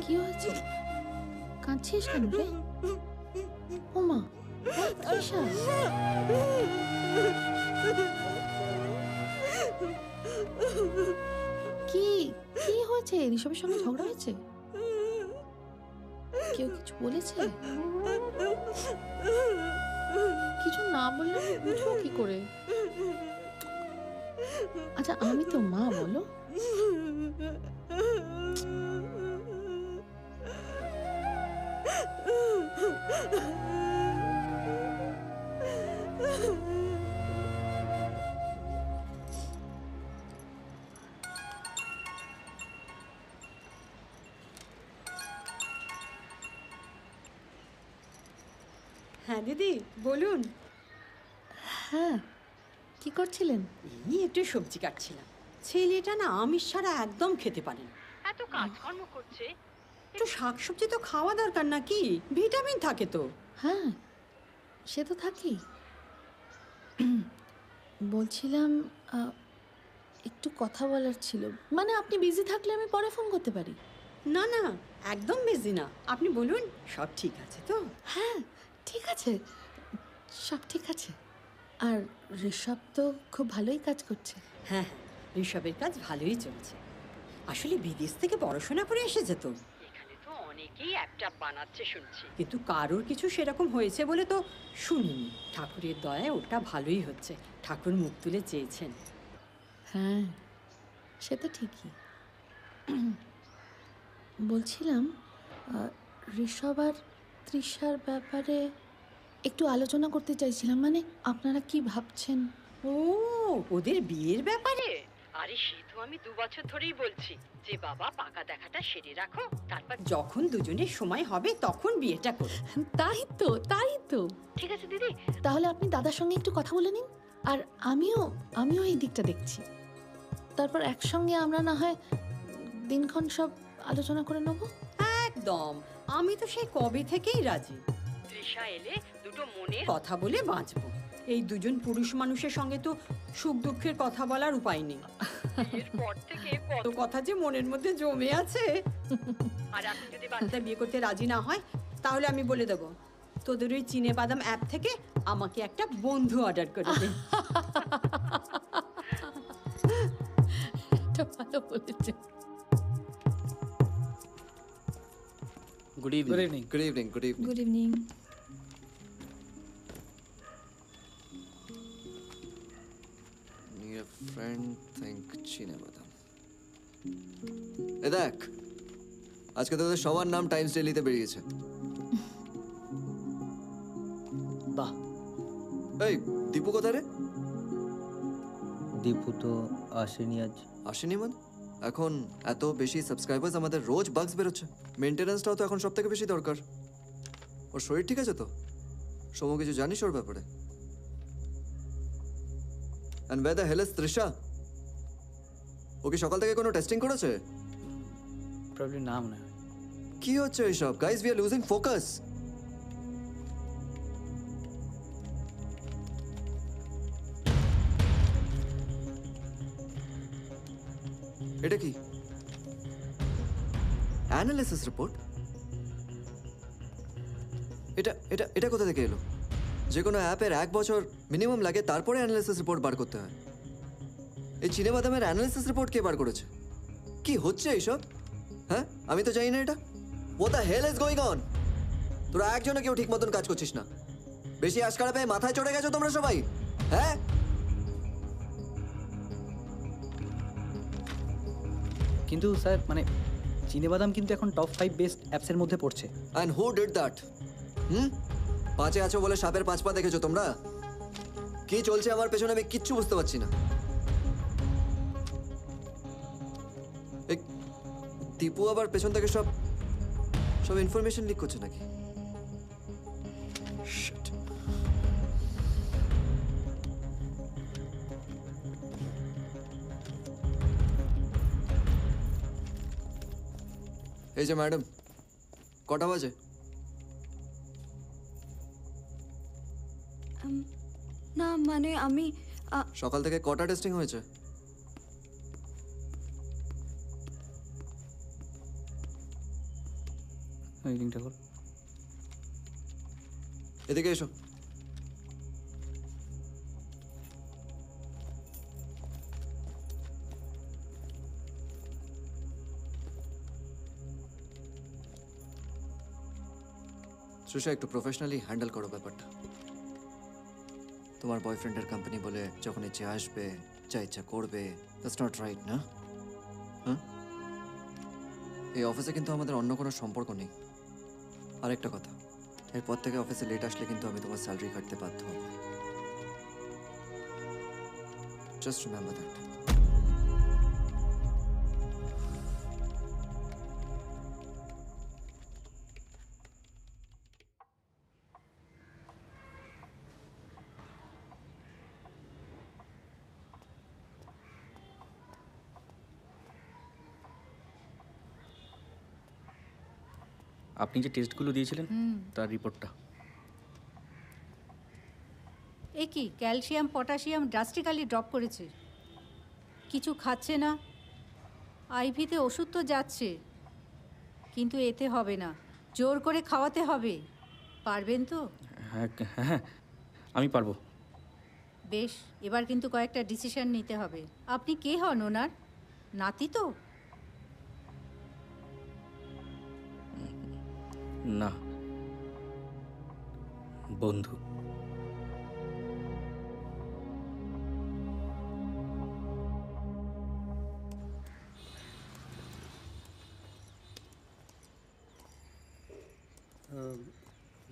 কি হয়েছে? কাঁদছিস কেন রে? ও মা, তৃষা। কি কি হয়েছে? ঋষভের সঙ্গে ঝগড়া হয়েছে? কেউ কিছু বলেছে? কিছু না বললে আমি বুঝবো কি করে? আচ্ছা, আমি তো মা, বলো। হ্যাঁ দিদি, বলুন। হ্যাঁ, কি করছিলেন? এই একটু সবজি কাটছিলাম। ছেলেটা না আমিষ ছাড়া একদম খেতে পারে না। এত কাজকর্ম করছে, একটু শাকসবজি তো খাওয়া দরকার নাকি? ভিটামিন থাকে তো। হ্যাঁ, সে তো থাকি। বলছিলাম একটু কথা বলার ছিল। মানে আপনি বিজি থাকলে আমি পরে ফোন করতে পারি। না না, একদম বিজি না, আপনি বলুন। সব ঠিক আছে তো? হ্যাঁ ঠিক আছে, সব ঠিক আছে। আর ঋষভ তো খুব ভালোই কাজ করছে। হ্যাঁ, ঋষভের কাজ ভালোই চলছে। আসলে বিদেশ থেকে পড়াশোনা করে এসেছে তো। এখানে তো অনেকেই অ্যাপটা বানাচ্ছে শুনছি, কিন্তু কারোর কিছু সেরকম হয়েছে বলে তো শুনিনি। ঠাকুরের দয়ায় ওটা ভালোই হচ্ছে। ঠাকুর মুখ তুলে চেয়েছেন। হ্যাঁ, সে তো ঠিকই। বলছিলাম ঋষভ আর তৃষার ব্যাপারে একটু আলোচনা করতে চাইছিলাম। মানে আপনারা কি ভাবছেন? ও, ওদের বিয়ের ব্যাপারে? আরে সে তো আমি 2 বছর ধরেই বলছি যে বাবা পাকা দেখাটা সেরে রাখো, তারপর যখন দুজনের সময় হবে তখন বিয়েটা করো। তাই তো। ঠিক আছে দিদি, তাহলে আপনি দাদার সঙ্গে একটু কথা বলে নিন, আর আমিও এই দিকটা দেখছি। তারপর একসঙ্গে আমরা না হয় দিনক্ষণ সব আলোচনা করে নেব। একদম, আমি তো সেই কবে থেকেই রাজি। তৃষা এলে দুটো মনের কথা বলে বাঁচবো। এই দুজন পুরুষ মানুষের সঙ্গে তো সুখ দুঃখের কথা বলার উপায় নেই। এরপর থেকে কত কথা যে মনের মধ্যে জমে আছে। আর আপনি যদি বাচ্চা বিয়ে করতে রাজি না হয়, তাহলে আমি বলে দেব, তোদের ওই চিনে বাদাম অ্যাপ থেকে আমাকে একটা বন্ধু অর্ডার করে দে। এটা ভালো বলেছে। Good evening. Good evening. Good evening. Good evening. Near friend think চিনে বাদাম। এ দেখ, আজকে তোদের সবার নাম টাইমস ডেইলিতে বেরিয়েছে। বাহ। এই দীপু কোথায় রে? দীপু তো আসেনি আজ। আসেনি মানে? এখন এত বেশি সাবস্ক্রাইবার্স, আমাদের রোজ বাগস বেরোচ্ছে। মেনটেন্যান্সটাও তো এখন সব থেকে বেশি দরকার। ওর শরীর ঠিক আছে তো? সমু কিছু জানিস ওর ব্যাপারে? And where the hell is Trisha? ও কি সকাল থেকে কোনো টেস্টিং করেছে? প্রবলেম না মনে হয়। কি হচ্ছে এইসব? Guys, we are losing focus. এটা কি? Analysis report? এটা এটা এটা কোথা থেকে এলো? যে কোনো অ্যাপের 1 বছর মিনিমাম লাগে, তারপরে অ্যানালিসিস রিপোর্ট বার করতে হয়। এই চিনে বাদামের অ্যানালিসিস রিপোর্ট কে বার করেছে? কি হচ্ছে এইসব? হ্যাঁ, আমি তো জানি না এটা। What the hell is going on? তোরা একজনও কেউ ঠিক মতন কাজ করছিস না। বেশি আশকারা পেয়ে মাথায় চড়ে গেছো তোমরা সবাই, হ্যাঁ? কিন্তু স্যার, মানে চিনেবাদাম কিন্তু এখন টপ 5 বেস্ট অ্যাপসের মধ্যে পড়ছে। And who did that? 5-এ আছো বলে সাপের 5 পা দেখেছো তোমরা? কি চলছে আমার পেছনে আমি কিচ্ছু বুঝতে পারছি না। এই দীপু আবার পেছন থেকে সব ইনফরমেশন লিক করছে নাকি? Shit. এই যে ম্যাডাম, কটা বাজে? না মানে আমি সকাল থেকে কটা টেস্টিং হয়েছে? লিঙ্কটা কর। এদিকে এসো। সুষা, একটু প্রফেশনালি হ্যান্ডেল করো ব্যাপারটা। তোমার বয়ফ্রেন্ডের কোম্পানি বলে যখন ইচ্ছে আসবে, যা ইচ্ছা করবে, দ্যাটস নট রাইট না? হ্যাঁ, এই অফিসে কিন্তু আমাদের অন্য কোনো সম্পর্ক নেই। আরেকটা কথা, এরপর থেকে অফিসে লেট আসলে কিন্তু আমি তোমার স্যালারি কাটতে বাধ্য হব। Just remember that. আপনি যে টেস্টগুলো দিয়েছিলেন তার রিপোর্টটা। এ কি, ক্যালসিয়াম পটাশিয়াম ড্রাস্টিক্যালি ড্রপ করেছে, কিছু খাচ্ছে না। আইভিতে ওষুধ তো যাচ্ছে, কিন্তু এতে হবে না, জোর করে খাওয়াতে হবে। পারবেন তো? হ্যাঁ হ্যাঁ, আমি পারবো। বেশ, এবার কিন্তু কয়েকটা ডিসিশন নিতে হবে। আপনি কে হন ওনার? নাতি তো? না, বন্ধু।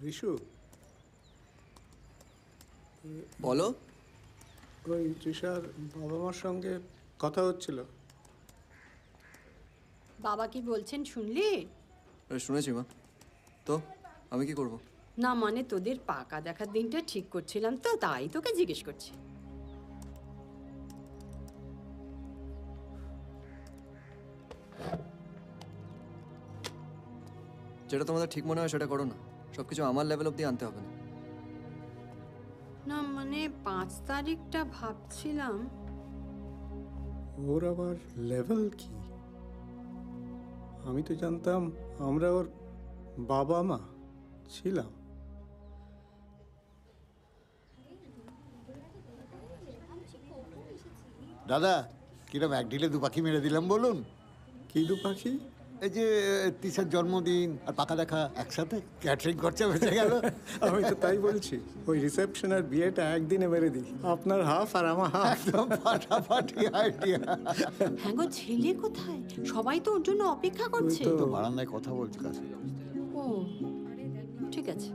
রিশু, বলো। ওই তৃষার বাবা মার সঙ্গে কথা হচ্ছিল। বাবা কি বলছেন শুনলি? শুনেছি মা। তো আমি কি করব? না মানে তোদের পাকা দেখার দিনটা ঠিক করছিলাম তো, তাই তোকে জিজ্ঞেস করছি। যেটা তোমাদের ঠিক মনে হয় সেটা করো না, সবকিছু আমার লেভেল অব্দি আনতে হবে না। না মানে 5 তারিখটা ভাবছিলাম। ওর আবার লেভেল কি? আমি তো জানতাম আমরা ওর বাবা মা ছিলাম। দাদা, কিরম এক ঢিলে দু পাখি মেরে দিলাম বলুন। কি দু পাখি? এই যে তিশার জন্মদিন আর পাকা দেখা একসাথে ক্যাটারিং খরচা বেঁচে গেল। আমি তো তাই বলছি, ওই রিসেপশন আর বিয়েটা একদিনে মেরে দিই, আপনার হাফ আর আমার হাফ। একদম ফাটাফাটি আইডিয়া। হ্যাঁ গো, ছেলে কোথায়? সবাই তো ওর জন্য অপেক্ষা করছে। তো বারান্দায় কথা বলছি কাছে। ও ঠিক আছে।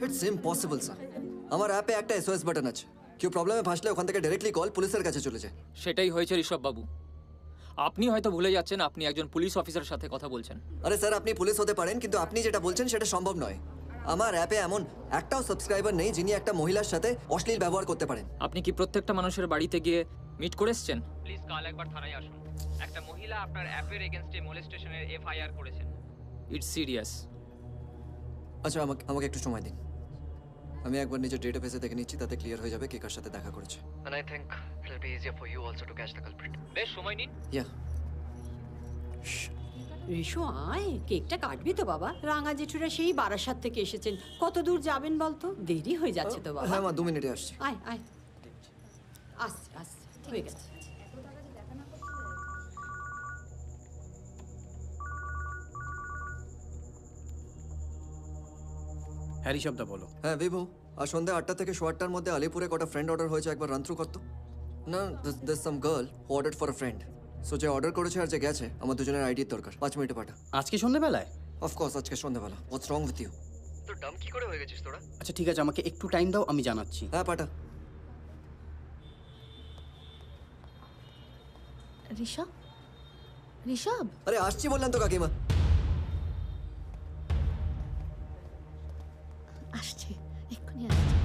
It's impossible sir. আমার অ্যাপে একটা এসওএস বাটন আছে, কেউ প্রবলেমে ফাঁসলে ওখান থেকে ডাইরেক্টলি কল পুলিশের কাছে চলে যায়। সেটাই হয়েছে ঋষভ বাবু। আপনি হয়তো ভুলে যাচ্ছেন আপনি একজন পুলিশ অফিসারের সাথে কথা বলছেন। আরে স্যার, আপনি পুলিশ হতে পারেন, কিন্তু আপনি যেটা বলছেন সেটা সম্ভব নয়। আমার অ্যাপে এমন একটাও সাবস্ক্রাইবার নেই যিনি একটা মহিলার সাথে অশ্লীল ব্যবহার করতে পারেন। আপনি কি প্রত্যেকটা মানুষের বাড়িতে গিয়ে মিট করে এসেছেন? প্লিজ কাল একবার থানায় আসুন। একটা মহিলা আপনার অ্যাপের এগেইনস্টে মোলেস্টেশনের এফআইআর করেছেন। It's serious. আচ্ছা, আমাকে একটু সময় দিন, আমি একবার নিজের ডেটাবেসে দেখে নিচ্ছি, তাতে ক্লিয়ার হয়ে যাবে কে কার সাথে দেখা করেছে। And I think it'll be easier for you also to catch the culprit. বেশ, সময় নিন। Yeah. ঋষু আয়, কেকটা কাটবি তো বাবা? রাঙা জেঠুরা সেই বারাসাত থেকে এসেছেন, কত দূর যাবেন বলতো? দেরি হয়ে যাচ্ছে তো বাবা। হ্যাঁ মা, 2 মিনিটে আসছি। আয় আয়, আসছে আসছে, হয়ে গেছে। হ্যারি শব্দা বলো। হ্যাঁ বিভু, আর সন্ধ্যা 8টা থেকে 8:30টার মধ্যে আলিপুরে কটা ফ্রেন্ড অর্ডার হয়েছে একবার রান থ্রু করতো। না, this some girl who ordered for a friend. So যে অর্ডার করেছে আর যে গেছে, আমার দুজনের আইডির দরকার। 5 মিনিটে পাঠা। আজকে সন্ধ্যাবেলায়? অফকোর্স আজকে সন্ধ্যাবেলা। হোয়াটস রং উইথ ইউ? তোর ডাম কি করে হয়ে গেছিস তোরা? আচ্ছা ঠিক আছে, আমাকে একটু টাইম দাও, আমি জানাচ্ছি। হ্যাঁ পাঠা। ঋষভ, ঋষভ, আরে আসছি বললাম তো কাকিমা। আসছে, এক্ষুনি আসছে।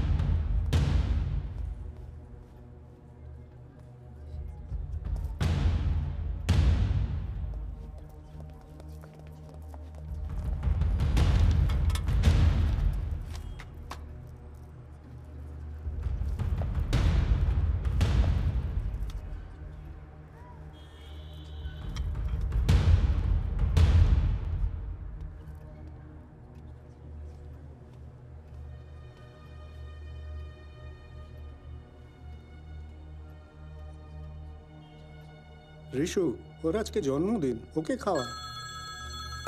রিশু, ওর আজকে জন্মদিন, ওকে খাওয়া।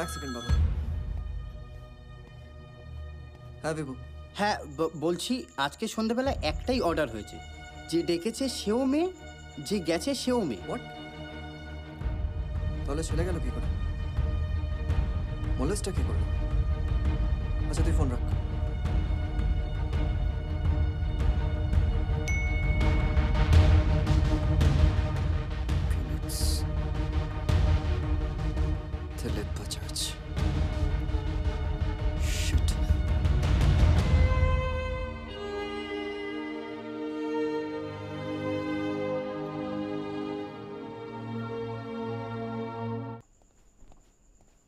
এক সেকেন্ড বাবা। হ্যাঁ বিভু। হ্যাঁ বলছি, আজকে সন্ধ্যেবেলা একটাই অর্ডার হয়েছে। যে ডেকেছে সেও মেয়ে, যে গেছে সেও মেয়ে। হোয়াট? তাহলে ছেলে গেল কি করে? মলেসটা কি করলো? আচ্ছা তুই ফোন রাখ। Telepathurge. Shit.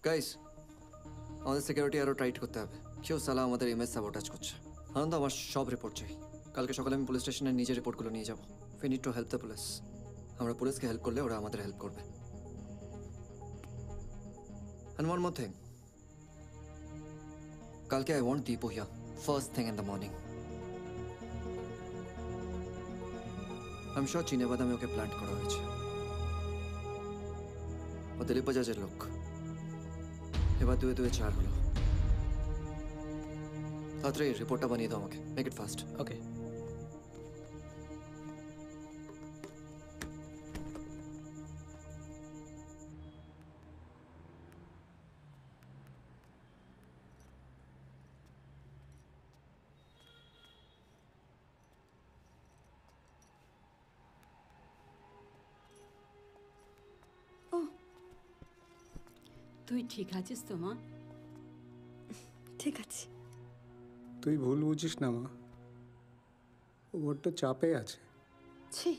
গাইস, আমাদের সিকিউরিটি আরো টাইট করতে হবে। কেউ সালা আমাদের ইমেজ সাবোটাজ করছে। আনন্দ, আমার সব রিপোর্ট চাই। কালকে সকালে আমি পুলিশ স্টেশনে নিজের রিপোর্টগুলো নিয়ে যাব। We need to help the police. আমরা পুলিশকে হেল্প করলে ওরা আমাদের হেল্প করবে। And one more thing. Kalke, I want Deepu here. First thing in the morning. I'm sure Chine Badame oke plant kora hoyeche. O Dilip Bajajের লোক। এবার দুয়ে দুয়ে চার হলো। তাড়াতাড়ি রিপোর্টটা বানিয়ে দাও আমাকে। Make it fast. ওকে। তুই ঠিক আছিস তো মা? ঠিক আছে। তুই ভুল বুঝিস না মা, ও বড্ড চাপে আছে। ছি,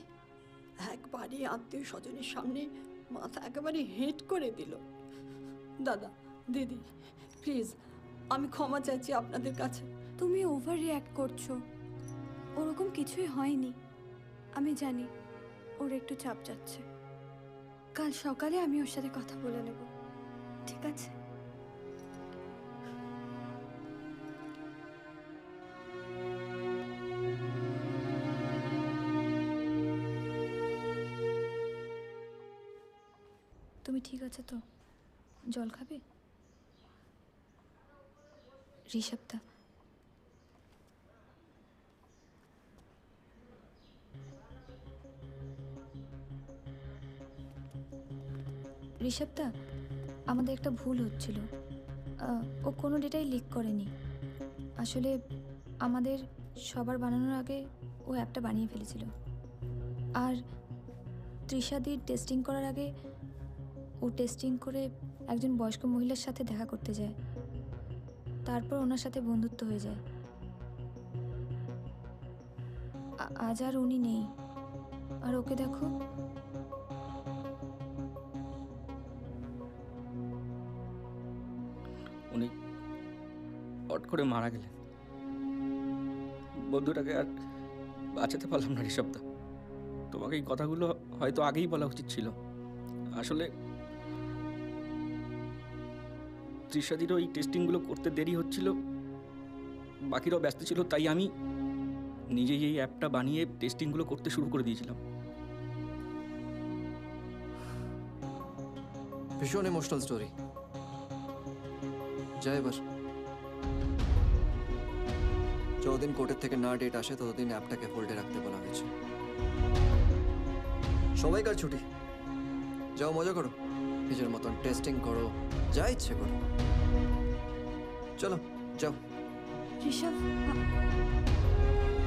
একবারই আত্মীয় স্বজনের সামনে মাথা একেবারে হেট করে দিল। দাদা, দিদি, প্লিজ আমি ক্ষমা চাইছি আপনাদের কাছে। তুমি ওভার রিঅ্যাক্ট করছো। ওরকম কিছুই হয়নি। আমি জানি ওর একটু চাপ যাচ্ছে। কাল সকালে আমি ওর সাথে কথা বলে নেব, ঠিক আছে? তুমি ঠিক আছে তো? জল খাবে? ঋষভদা, ঋষভদা, আমাদের একটা ভুল হচ্ছিল। ও কোনো ডেটাই লিক করেনি। আসলে আমাদের সবার বানানোর আগে ও অ্যাপটা বানিয়ে ফেলেছিল। আর তৃষাদির টেস্টিং করার আগে ও টেস্টিং করে একজন বয়স্ক মহিলার সাথে দেখা করতে যায়। তারপর ওনার সাথে বন্ধুত্ব হয়ে যায়। আজ আর উনি নেই। আর ওকে দেখো, উনি হট করে মারা গেলেন। বন্ধুটাকে আর বাঁচাতে পারলাম না ঋষভদা। তোমাকে এই কথাগুলো হয়তো আগেই বলা উচিত ছিল। আসলে তৃষাদিরও এই টেস্টিংগুলো করতে দেরি হচ্ছিল, বাকিরাও ব্যস্ত ছিল, তাই আমি নিজেই এই অ্যাপটা বানিয়ে টেস্টিংগুলো করতে শুরু করে দিয়েছিলাম। ভীষণ ইমোশনাল স্টোরি। যাই এবার। যতদিন কোর্টের থেকে না ডেট আসে ততদিন অ্যাপটাকে হোল্ডে রাখতে বলা হয়েছে। সবাইকার ছুটি, যাও মজা করো, নিজের মতন টেস্টিং করো, যা ইচ্ছে করো। চলো যাও। Rishabh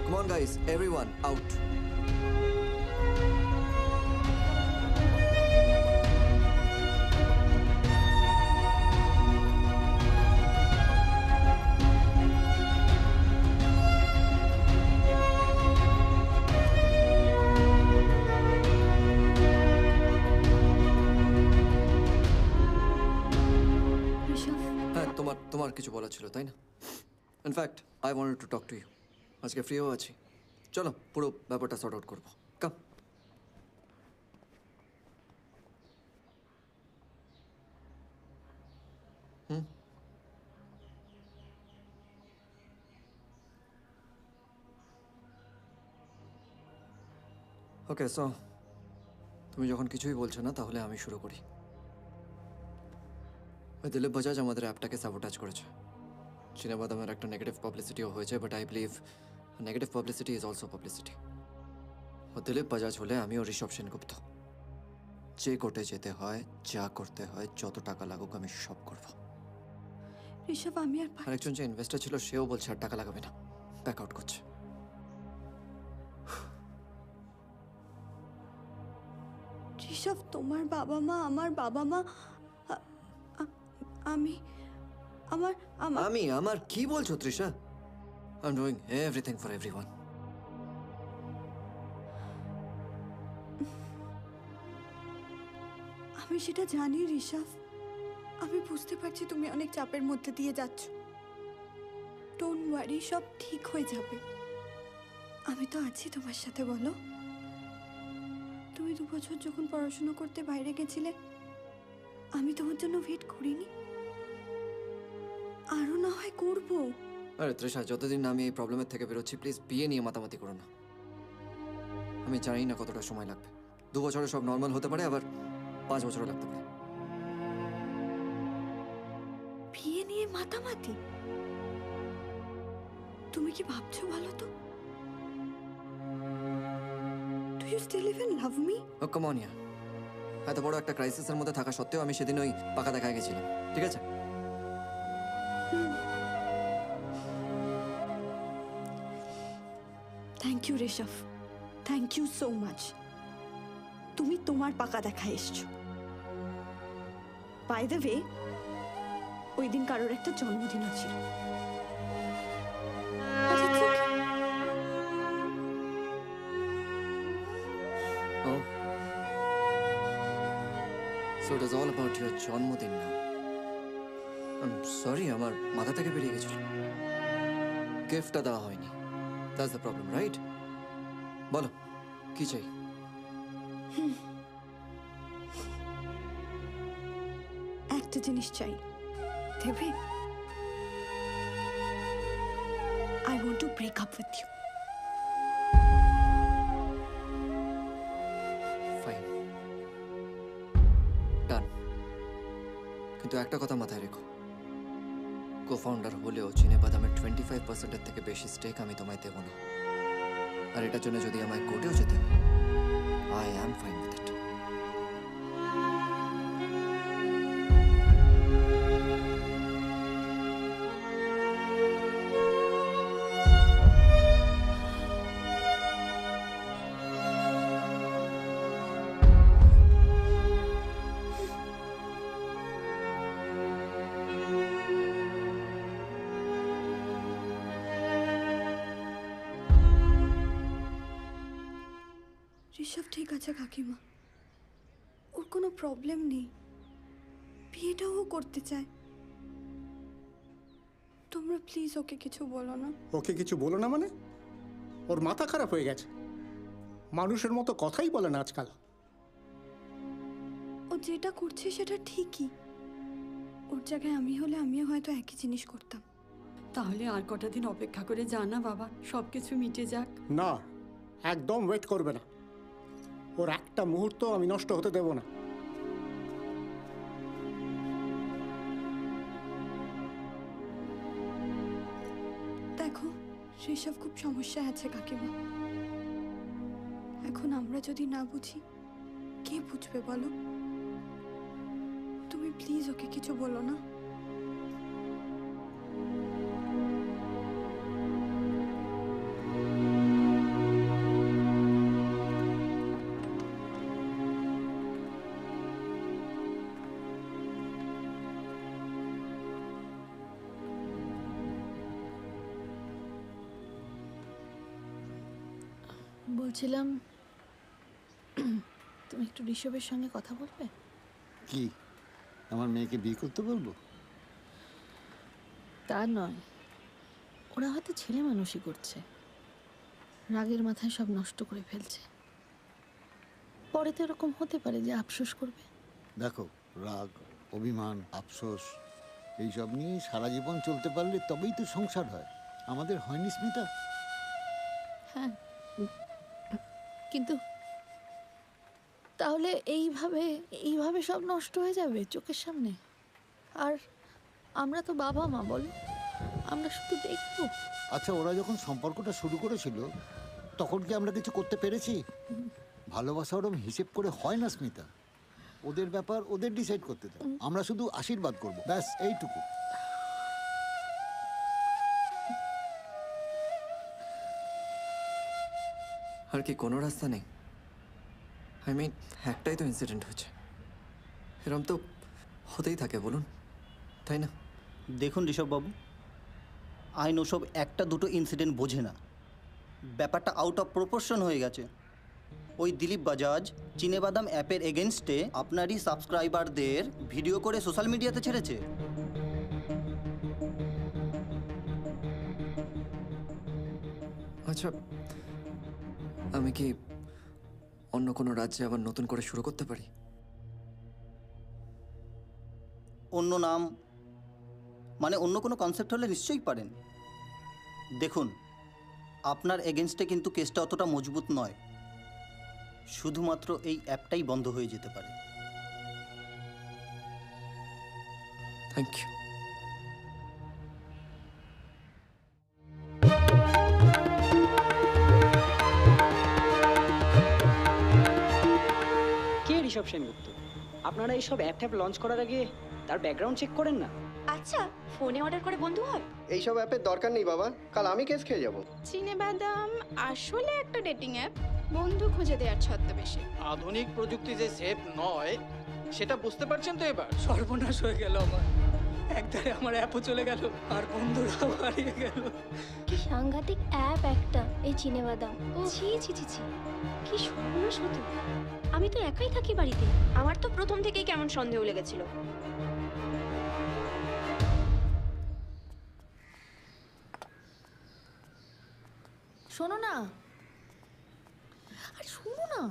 Come on guys, everyone out. হ্যাঁ, তোমার কিছু বলা ছিল তাই না? In fact I wanted to talk to you. আজকে ফ্রিও আছি, চলো পুরো ব্যাপারটা সর্ট আউট করবো। কাম। ওকে, সো তুমি যখন কিছুই বলছো না তাহলে আমি শুরু করি। ওই দিলীপ বাজাজ আমাদের অ্যাপটাকে স্যাবোটাজ করেছে। চিনাবাদামের একটা নেগেটিভ পাবলিসিটিও হয়েছে, but I believe negative publicity is also publicity. ও দিলীপ বাজাজ হলে আমিও ঋষভ সেনগুপ্ত। যে কোর্টে যেতে হয়, যা করতে হয়, যত টাকা লাগুক আমি সব করব। ঋষভ আমি আর একজন যে ইনভেস্টর ছিল সেও বলছে আর টাকা লাগাবে না, ব্যাক আউট করছে। ঋষভ তোমার বাবা মা, আমার বাবা মা, আমি আমার কি বলছো Trisha? I am doing everything for everyone. আমি সেটা জানি ঋষভ, আমি বুঝতে পারছি তুমি অনেক চাপের মধ্যে দিয়ে যাচ্ছ। ডোন্ট ওয়ারি, সব ঠিক হয়ে যাবে। আমি তো আছি তোমার সাথে, বলো। তুমি 2 বছর যখন পড়াশোনা করতে বাইরে গেছিলে, আমি তোমার জন্য ওয়েট করিনি? আরো না হয় করবো। আরে তৃষা, যতদিন না আমি এই প্রবলেমের থেকে বেরোচ্ছি, প্লিজ বিয়ে নিয়ে মাতামাতি করো না। আমি জানি না কতটা সময় লাগবে। 2 বছরে সব নর্মাল হতে পারে, আবার 5 বছরও লাগতে পারে। বিয়ে নিয়ে মাতামাতি? তুমি কি ভাবছো বলো তো? Do you still even love me? ও কাম অন ইয়ার। এত বড় একটা ক্রাইসিসের মধ্যে থাকা সত্ত্বেও আমি সেদিন ওই পাকা দেখায় গেছিলাম, ঠিক আছে? Thank you Rishabh, thank you so much. তুমি তোমার পাকা দেখা এসছো। বাই দ্য ওয়ে, ওই দিন কারোর একটা জন্মদিনও ছিল। But it's okay. Oh. So it is all about your জন্মদিন now. I'm sorry, আমার মাথা থেকে বেরিয়ে গেছিল। গিফটটা দেওয়া হয়নি। That's the problem, right? বলো, কি চাই? একটা জিনিস চাই, দেবে? I want to break up with you. Fine. Done. কিন্তু একটা কথা মাথায় রেখো, কো-ফাউন্ডার হলেও চিনেবাদামের 25% থেকে বেশি স্টেক আমি তোমায় দেবো না। আর এটার জন্য যদি আমায় কোর্টেও যেতে হয়, I am fine with it. Rishabh ঠিক আছে কাকিমা, ওর কোনো প্রবলেম নেই, বিয়েটাও ও করতে চায়। তোমরা প্লিজ ওকে কিছু বলো না। ওকে কিছু বলো না মানে? ওর মাথা খারাপ হয়ে গেছে, মানুষের মতো কথাই বলে না আজকাল। ও যেটা করছে সেটা ঠিকই। ওর জায়গায় আমি হলে আমিও হয়তো একই জিনিস করতাম। তাহলে আর কটা দিন অপেক্ষা করে যা না বাবা, সব কিছু মিটে যাক। না, একদম ওয়েট করবে না। ওর একটা মুহূর্ত আমি নষ্ট হতে দেব না। দেখো, ঋষভ খুব সমস্যা আছে কাকিমা। এখন আমরা যদি না বুঝি, কে বুঝবে বলো? তুমি প্লিজ ওকে কিছু বলো না। বলছিলাম তুমি একটু ঋষভের সঙ্গে কথা বলবে? কি আমার মেয়েকে বিয়ে করতে বলবো? তা নয়, ওরা হয়তো ছেলে মানুষই করছে, রাগের মাথায় সব নষ্ট করে ফেলছে। পরে তো এরকম হতে পারে যে আফসোস করবে। দেখো, রাগ, অভিমান, আফসোস এইসব নিয়ে সারা জীবন চলতে পারলে তবেই তো সংসার হয়। আমাদের হয়নি স্মিতা? হ্যাঁ, কিন্তু তাহলে এইভাবে এইভাবে সব নষ্ট হয়ে যাবে চোখের সামনে। আর আমরা তো বাবা মা, বল, আমরা শুধু দেখবো। আচ্ছা, ওরা যখন সম্পর্কটা শুরু করেছিল তখন কি আমরা কিছু করতে পেরেছি? ভালোবাসা ওরকম হিসেব করে হয় না স্মিতা। ওদের ব্যাপার ওদের ডিসাইড করতে দাও, আমরা শুধু আশীর্বাদ করবো, ব্যাস এইটুকু। আর কি কোনো রাস্তা নেই? আই মিন, একটাই তো ইনসিডেন্ট হচ্ছে, এরম তো হতেই থাকে, বলুন, তাই না? দেখুন ঋষভবাবু, আইন ওসব একটা দুটো ইনসিডেন্ট বোঝে না। ব্যাপারটা আউট অফ প্রপোর্শন হয়ে গেছে। ওই দিলীপ বাজাজ চিনেবাদাম অ্যাপের এগেনস্টে আপনারই সাবস্ক্রাইবারদের ভিডিও করে সোশ্যাল মিডিয়াতে ছেড়েছে। আচ্ছা, আমি কি অন্য কোনো রাজ্যে আবার নতুন করে শুরু করতে পারি? অন্য নাম মানে অন্য কোনো কনসেপ্ট হলে নিশ্চয়ই পারেন। দেখুন, আপনার এগেনস্টে কিন্তু কেসটা অতটা মজবুত নয়, শুধুমাত্র এই অ্যাপটাই বন্ধ হয়ে যেতে পারে। Thank you. কে ঋষভ সেনগুপ্ত? আপনারা এইসব অ্যাপ ট্যাপ লঞ্চ করার আগে তার ব্যাকগ্রাউন্ড চেক করেন না? আচ্ছা, ফোনে অর্ডার করে বন্ধু হয়? এইসব অ্যাপের দরকার নেই বাবা, কাল আমি কেস খেয়ে যাবো। চিনেবাদাম আসলে একটা ডেটিং অ্যাপ, বন্ধু খুঁজে দেওয়ার ছদ্মবেশে। আধুনিক প্রযুক্তি যে সেফ নয় সেটা বুঝতে পারছেন তো এবার? সর্বনাশ হয়ে গেল আমার, একধারে আমার অ্যাপও চলে গেল আর বন্ধুরাও হারিয়ে গেল। কি সাংঘাতিক অ্যাপ একটা এই চিনেবাদাম। ও ছি ছি ছি ছি, কি সর্বনাশ হতো। আমি তো একাই থাকি বাড়িতে, আমার তো প্রথম থেকেই কেমন সন্দেহ লেগেছিল। শোনো না, আর শোনো না,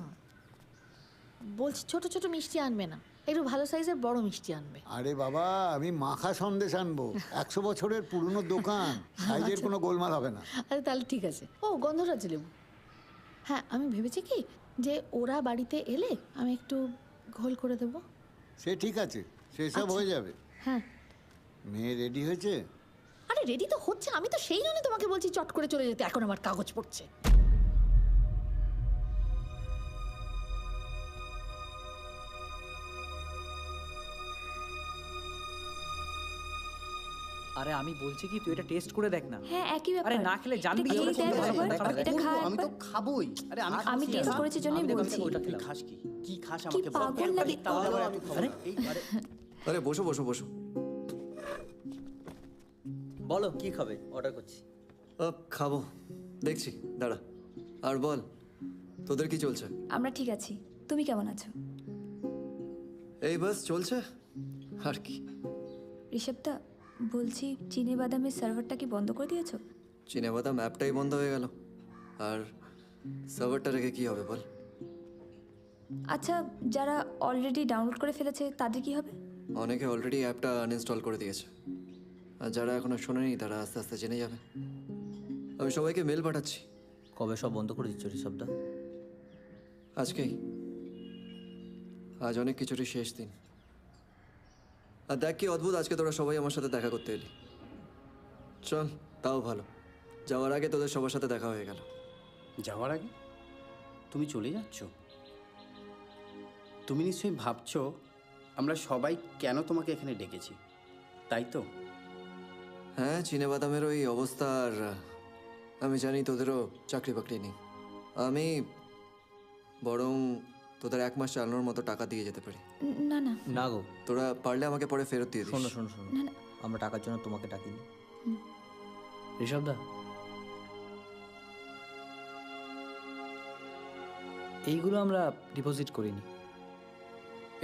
বলছি ছোট ছোট মিষ্টি আনবে না, একটু ভালো সাইজের বড় মিষ্টি আনবে। আরে বাবা, আমি মাখা সন্দেশ আনবো, 100 বছরের পুরনো দোকান, সাইজের কোনো গোলমাল হবে না। আরে তাহলে ঠিক আছে। ও, গন্ধরাজ লেবু। হ্যাঁ, আমি ভেবেছি কি যে ওরা বাড়িতে এলে আমি একটু ঘোল করে দেব। সে ঠিক আছে, সেসব হয়ে যাবে। হ্যাঁ, মেয়ে রেডি হয়েছে? আরে রেডি তো হচ্ছে, আমি তো সেই জন্য তোমাকে বলছি চট করে চলে যেতে, এখন আমার কাগজ পড়ছে। আরে আমি বলছি কি, তুই এটা টেস্ট করে দেখ না। হ্যাঁ, একই ব্যাপার। আরে না খেলে জানবি এটা ওটা খেয়ে কোনটা দেখ ভালো, একবার, খারাপ। এটা খা আমি তো একবার। খাবোই। আরে আমি টেস্ট করেছি জন্যই বলছি। তুই খাস কি? কি খাস কি আমাকে বল। পাগল লাগে। তাহলে আমি খাবো। আরে আরে বসো বসো বসো। বলো কি খাবে, অর্ডার করছি। খাবো, দেখছি, দাঁড়া। আর বল, তোদের কি চলছে? আমরা ঠিক আছি, তুমি কেমন আছো? এই বাস চলছে, আর কি। ঋষভদা, বলছি চিনেবাদামের সার্ভারটা কি বন্ধ করে দিয়েছো? চিনেবাদাম অ্যাপটাই বন্ধ হয়ে গেল, আর সার্ভারটা রেখে কি হবে বল? আচ্ছা, যারা অলরেডি ডাউনলোড করে ফেলেছে তাদের কি হবে? অনেকে অলরেডি অ্যাপটা আনইনস্টল করে দিয়েছে, আর যারা এখনো শোনেনি তারা আস্তে আস্তে জেনে যাবে। আমি সবাইকে মেল পাঠাচ্ছি। কবে সব বন্ধ করে দিচ্ছ ঋষভদা? আজকেই, আজ অনেক কিছুরই শেষ দিন। আর দেখ কি অদ্ভুত, আজকে তোরা সবাই আমার সাথে দেখা করতে এলি। চল, তাও ভালো, যাওয়ার আগে তোদের সবার সাথে দেখা হয়ে গেল। যাওয়ার আগে তুমি চলে যাচ্ছ? তুমি নিশ্চয়ই ভাবছো আমরা সবাই কেন তোমাকে এখানে ডেকেছি, তাই তো? হ্যাঁ, চিনেবাদামের ওই অবস্থা, আর আমি জানি তোদেরও চাকরি বাকরি নেই। আমি বরং তোদের 1 মাস চালানোর মতো টাকা দিয়ে যেতে পারি। না না না গো, তোরা পারলে আমাকে পরে ফেরত দিয়ে দিস। শোনো শোনো শোনো, আমরা টাকার জন্য তোমাকে ডাকিনি। ঋষভদা, এইগুলো আমরা ডিপোজিট করিনি।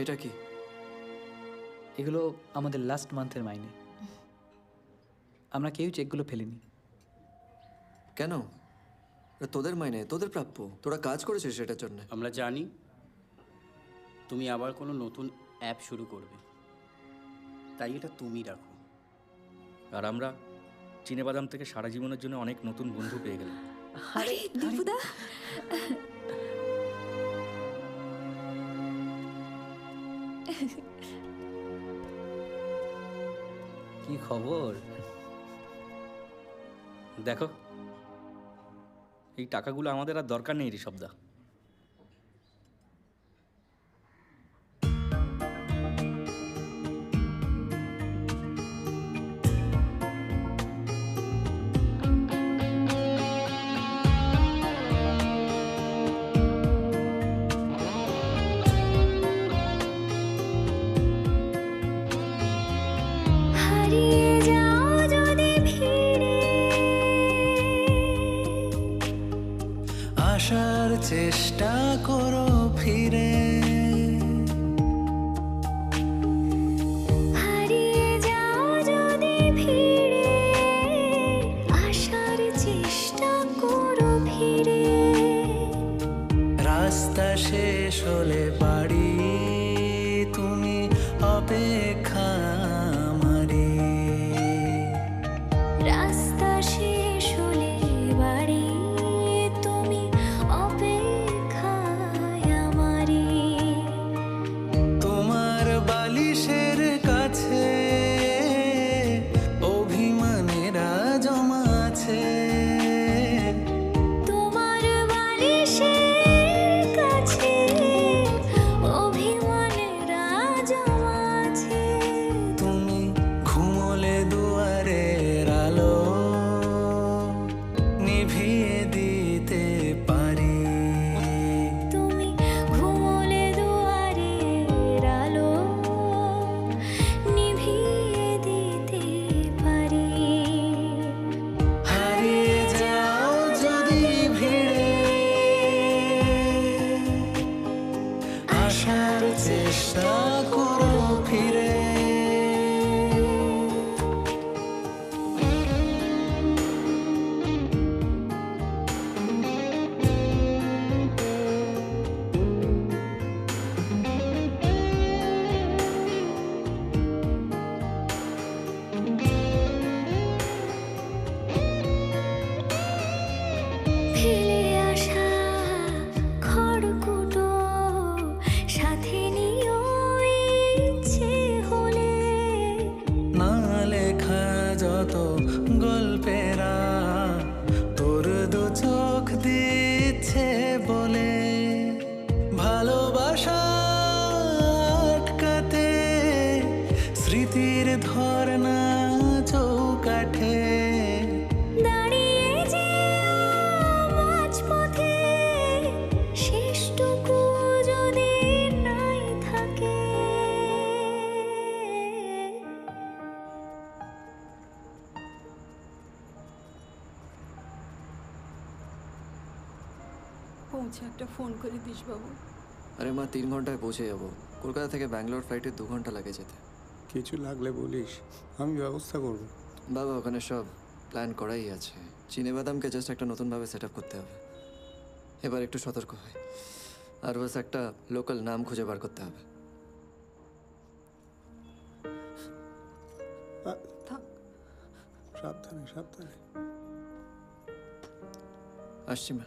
এটা কি? এগুলো আমাদের লাস্ট মান্থের মাইনে। আমরা কেউ চেকগুলো ফেলিনি। কেন? এটা তোদের মাইনে, তোদের প্রাপ্য, তোরা কাজ করেছিস সেটার জন্য। আমরা জানি তুমি আবার কোনো নতুন অ্যাপ শুরু করবে, তাই এটা তুমি রাখো। আর আমরা চিনেবাদাম থেকে সারা জীবনের জন্য অনেক নতুন বন্ধু পেয়ে গেলাম। আরে দীপুদা, কি খবর? দেখো, এই টাকাগুলো আমাদের আর দরকার নেই ঋষভদা। আসার চেষ্টা করো ফিরে, হারিয়ে যাও যদি ফিরে, আসার চেষ্টা করো ফিরে। রাস্তা শেষ হলে বাড়ি, তুমি অপেক্ষা আমারি। রাস্তা শেষ হলে বাড়ি, তুমি অপেক্ষায় আমারি। তোমার বালিশের কাছে অভিমানেরা জমা আছে। তোমার বালিশের কাছে অভিমানেরা জমা আছে। তুমি ঘুমোলে দুয়ারের আলো নিভিয়ে দিতে পারি। তুমি ঘুমোলে দুয়ারের আলো নিভিয়ে দিতে পারি। হারিয়ে যাও যদি ভিড়ে, আসার চেষ্টা করো ফিরে। ফেলে আসা খড়কুটো সাথে নিও ইচ্ছে হলে। না লেখা যত গল্পেরা তোর দু চোখ দিচ্ছে বলে। ভালোবাসা আটকাতে স্মৃতির ধর্না চৌকাঠে। দাঁড়িয়ে যে মাঝপথে শেষটুকু যদি নাই থাকে। পৌঁছে একটা ফোন করে দিস বাবু। আরে মা, 3 ঘন্টায় পৌঁছে যাবো। কলকাতা থেকে ব্যাঙ্গালোর ফ্লাইটে 2 ঘন্টা লাগে যেতে। কিছু লাগলে বলিস, আমি ব্যবস্থা করব। বাবা, ওখানে সব প্ল্যান করাই আছে। চিনেবাদামকে জাস্ট একটা নতুনভাবে সেট আপ করতে হবে। এবার একটু সতর্ক হয়, আর বাস একটা লোকাল নাম খুঁজে বার করতে হবে। সাবধানে সাবধানে। আসছি মা।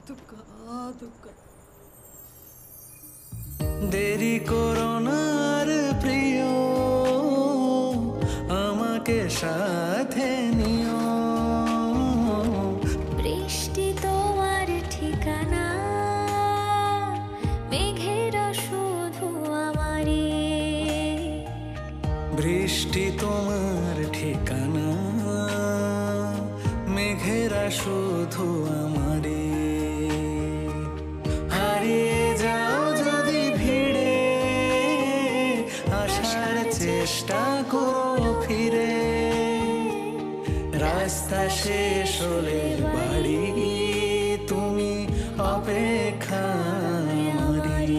দুঃখা দুঃখা। দেরি করো না রে প্রিয়, আমাকে সাথে নিও। বৃষ্টি তোমার ঠিকানা, মেঘেরা শুধু আমারি। বৃষ্টি তোমার ঠিকানা, মেঘেরা শুধু আমারি। হারিয়ে যাও যদি ভিড়ে, আসার চেষ্টা করো ফিরে। রাস্তা শেষ হলে বাড়ি তুমি অপেক্ষায় আমারই।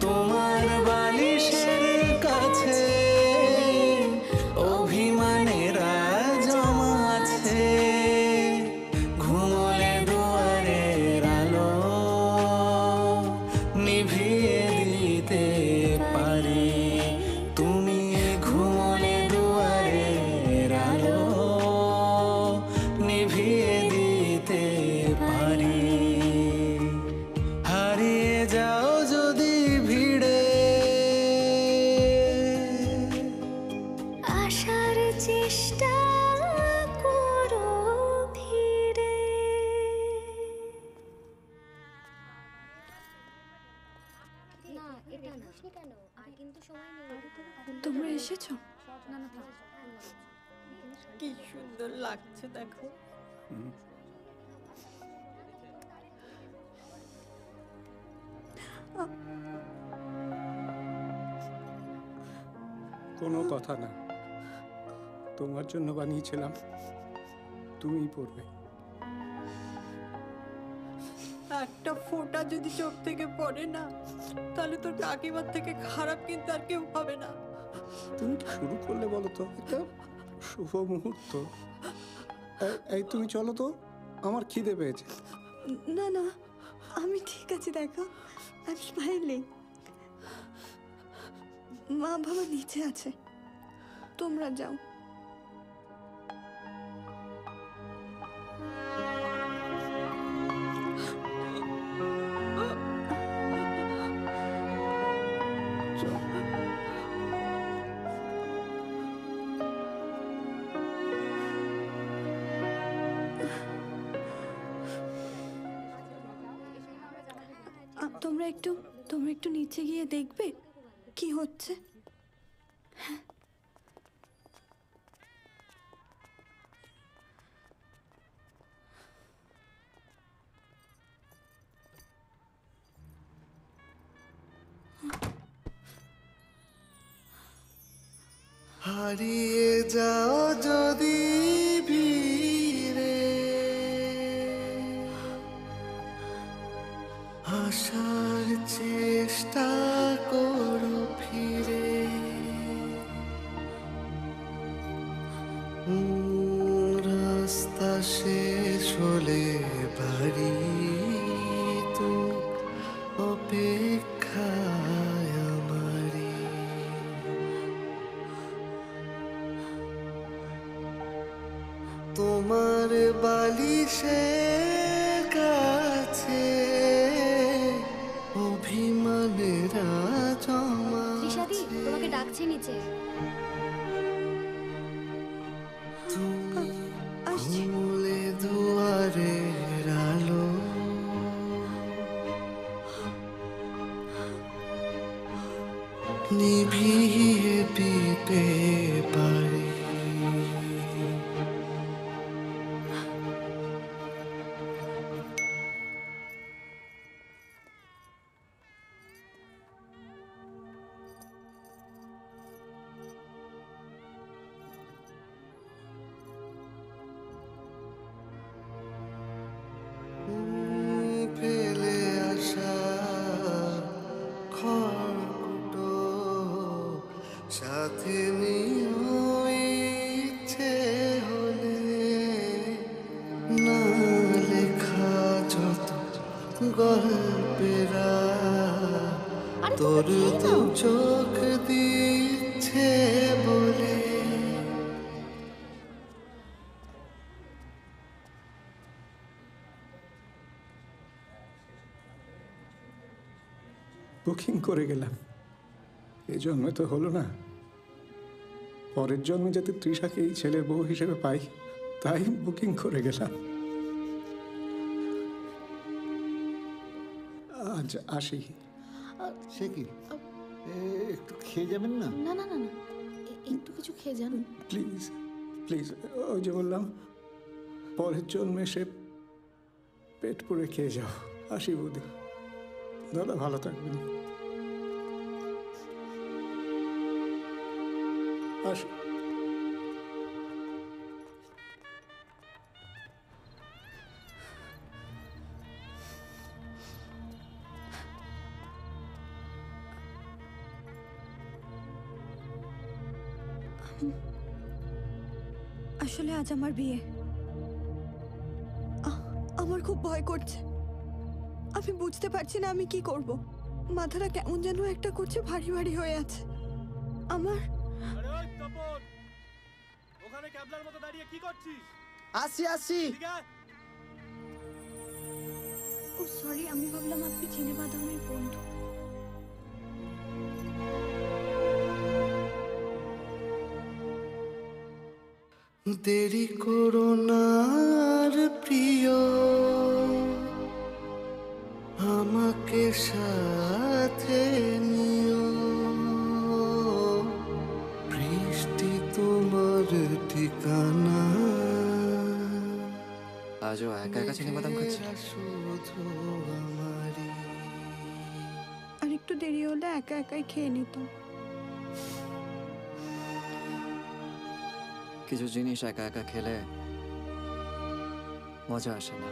তোমার বালিশের কাছে অভিমানেরা জমা আছে, ঘুমলে দুয়ারের আলো নিভিয়ে দিতে পারি। তুমি ঘুমলে দুয়ারের আলো নিভিয়ে দিতে পারি। হারিয়ে যাও যদি ভিড়ে আসার চেষ্টা করো ফিরে। তোমরা এসেছো? কি সুন্দর লাগছে দেখো। কোনো কথা না, তোমার জন্য বানিয়েছিলাম, তুমিই পড়বে। একটা ফোঁটা যদি চোখ থেকে পড়ে না, তাহলে তোর কাকিমার থেকে খারাপ কিন্তু আর কেউ হবে না। তুমি কি শুরু করলে বলো তো? এটা শুভ মুহূর্ত। এই তুমি চলো তো, আমার খিদে পেয়েছে। না না, আমি ঠিক আছি, দেখো আই এম স্মাইলিং। মা বাবা নিচে আছে, তোমরা যাও। তোমরা একটু নিচে গিয়ে দেখবে কি হচ্ছে। হারিয়ে যাও যদি ভিড়ে আসার চেষ্টা করো ফিরে। রাস্তা শেষ হলে বাড়ি তুমি অপেক্ষায় আমারই। তোমার বালিশের কাছে অভিমানেরা জমা ত্রিশাদি তোমাকে ডাকছে নিচে। তুমি ঘুমলে দুয়ারের আলো নিভিয়ে দিতে পারি। ফেলে আসা খড়কুটো সাথে নিও ইচ্ছে হলে, না লেখা যত গল্পেরা তোর দু চোখ দিচ্ছে বলে। বুকিং করে গেলাম, এই জন্মে তো হলো না। পরের জন্মে যাতে তৃষাকে এই ছেলের বউ হিসেবে পাই, তাই বুকিং করে গেলাম। আজ আসি। সে কি, একটু খেয়ে যাবেন না? না না না না, একটু কিছু খেয়ে যান প্লিজ প্লিজ। ওই যে বললাম, পরের জন্মে সে পেট পুড়ে খেয়ে যাও। আসি বৌদি। দাদা ভালো থাকবেন। আসি। আসলে আজ আমার বিয়ে। আমার খুব ভয় করছে। আমি বুঝতে পারছি না আমি কি করব। মাথাটা কেমন যেন একটা করছে, ভারী ভারী হয়ে আছে আমার। ওখানে ক্যাবলার মতো দাঁড়িয়ে কি করছিস? আসি আসি। ও সরি, আমি ভাবলাম আপনি চিনেবাদামের বন্ধু। দেরি করো না আর প্রিয়, আমাকে সাথে নিও। বৃষ্টি তোমার ঠিকানা, আজও একা একা চিনেবাদাম খাচ্ছি। শুধু আমারই। আর একটু দেরি হলে একা একাই খেয়ে নিতাম। কিছু জিনিস একা একা খেলে মজা আসে না।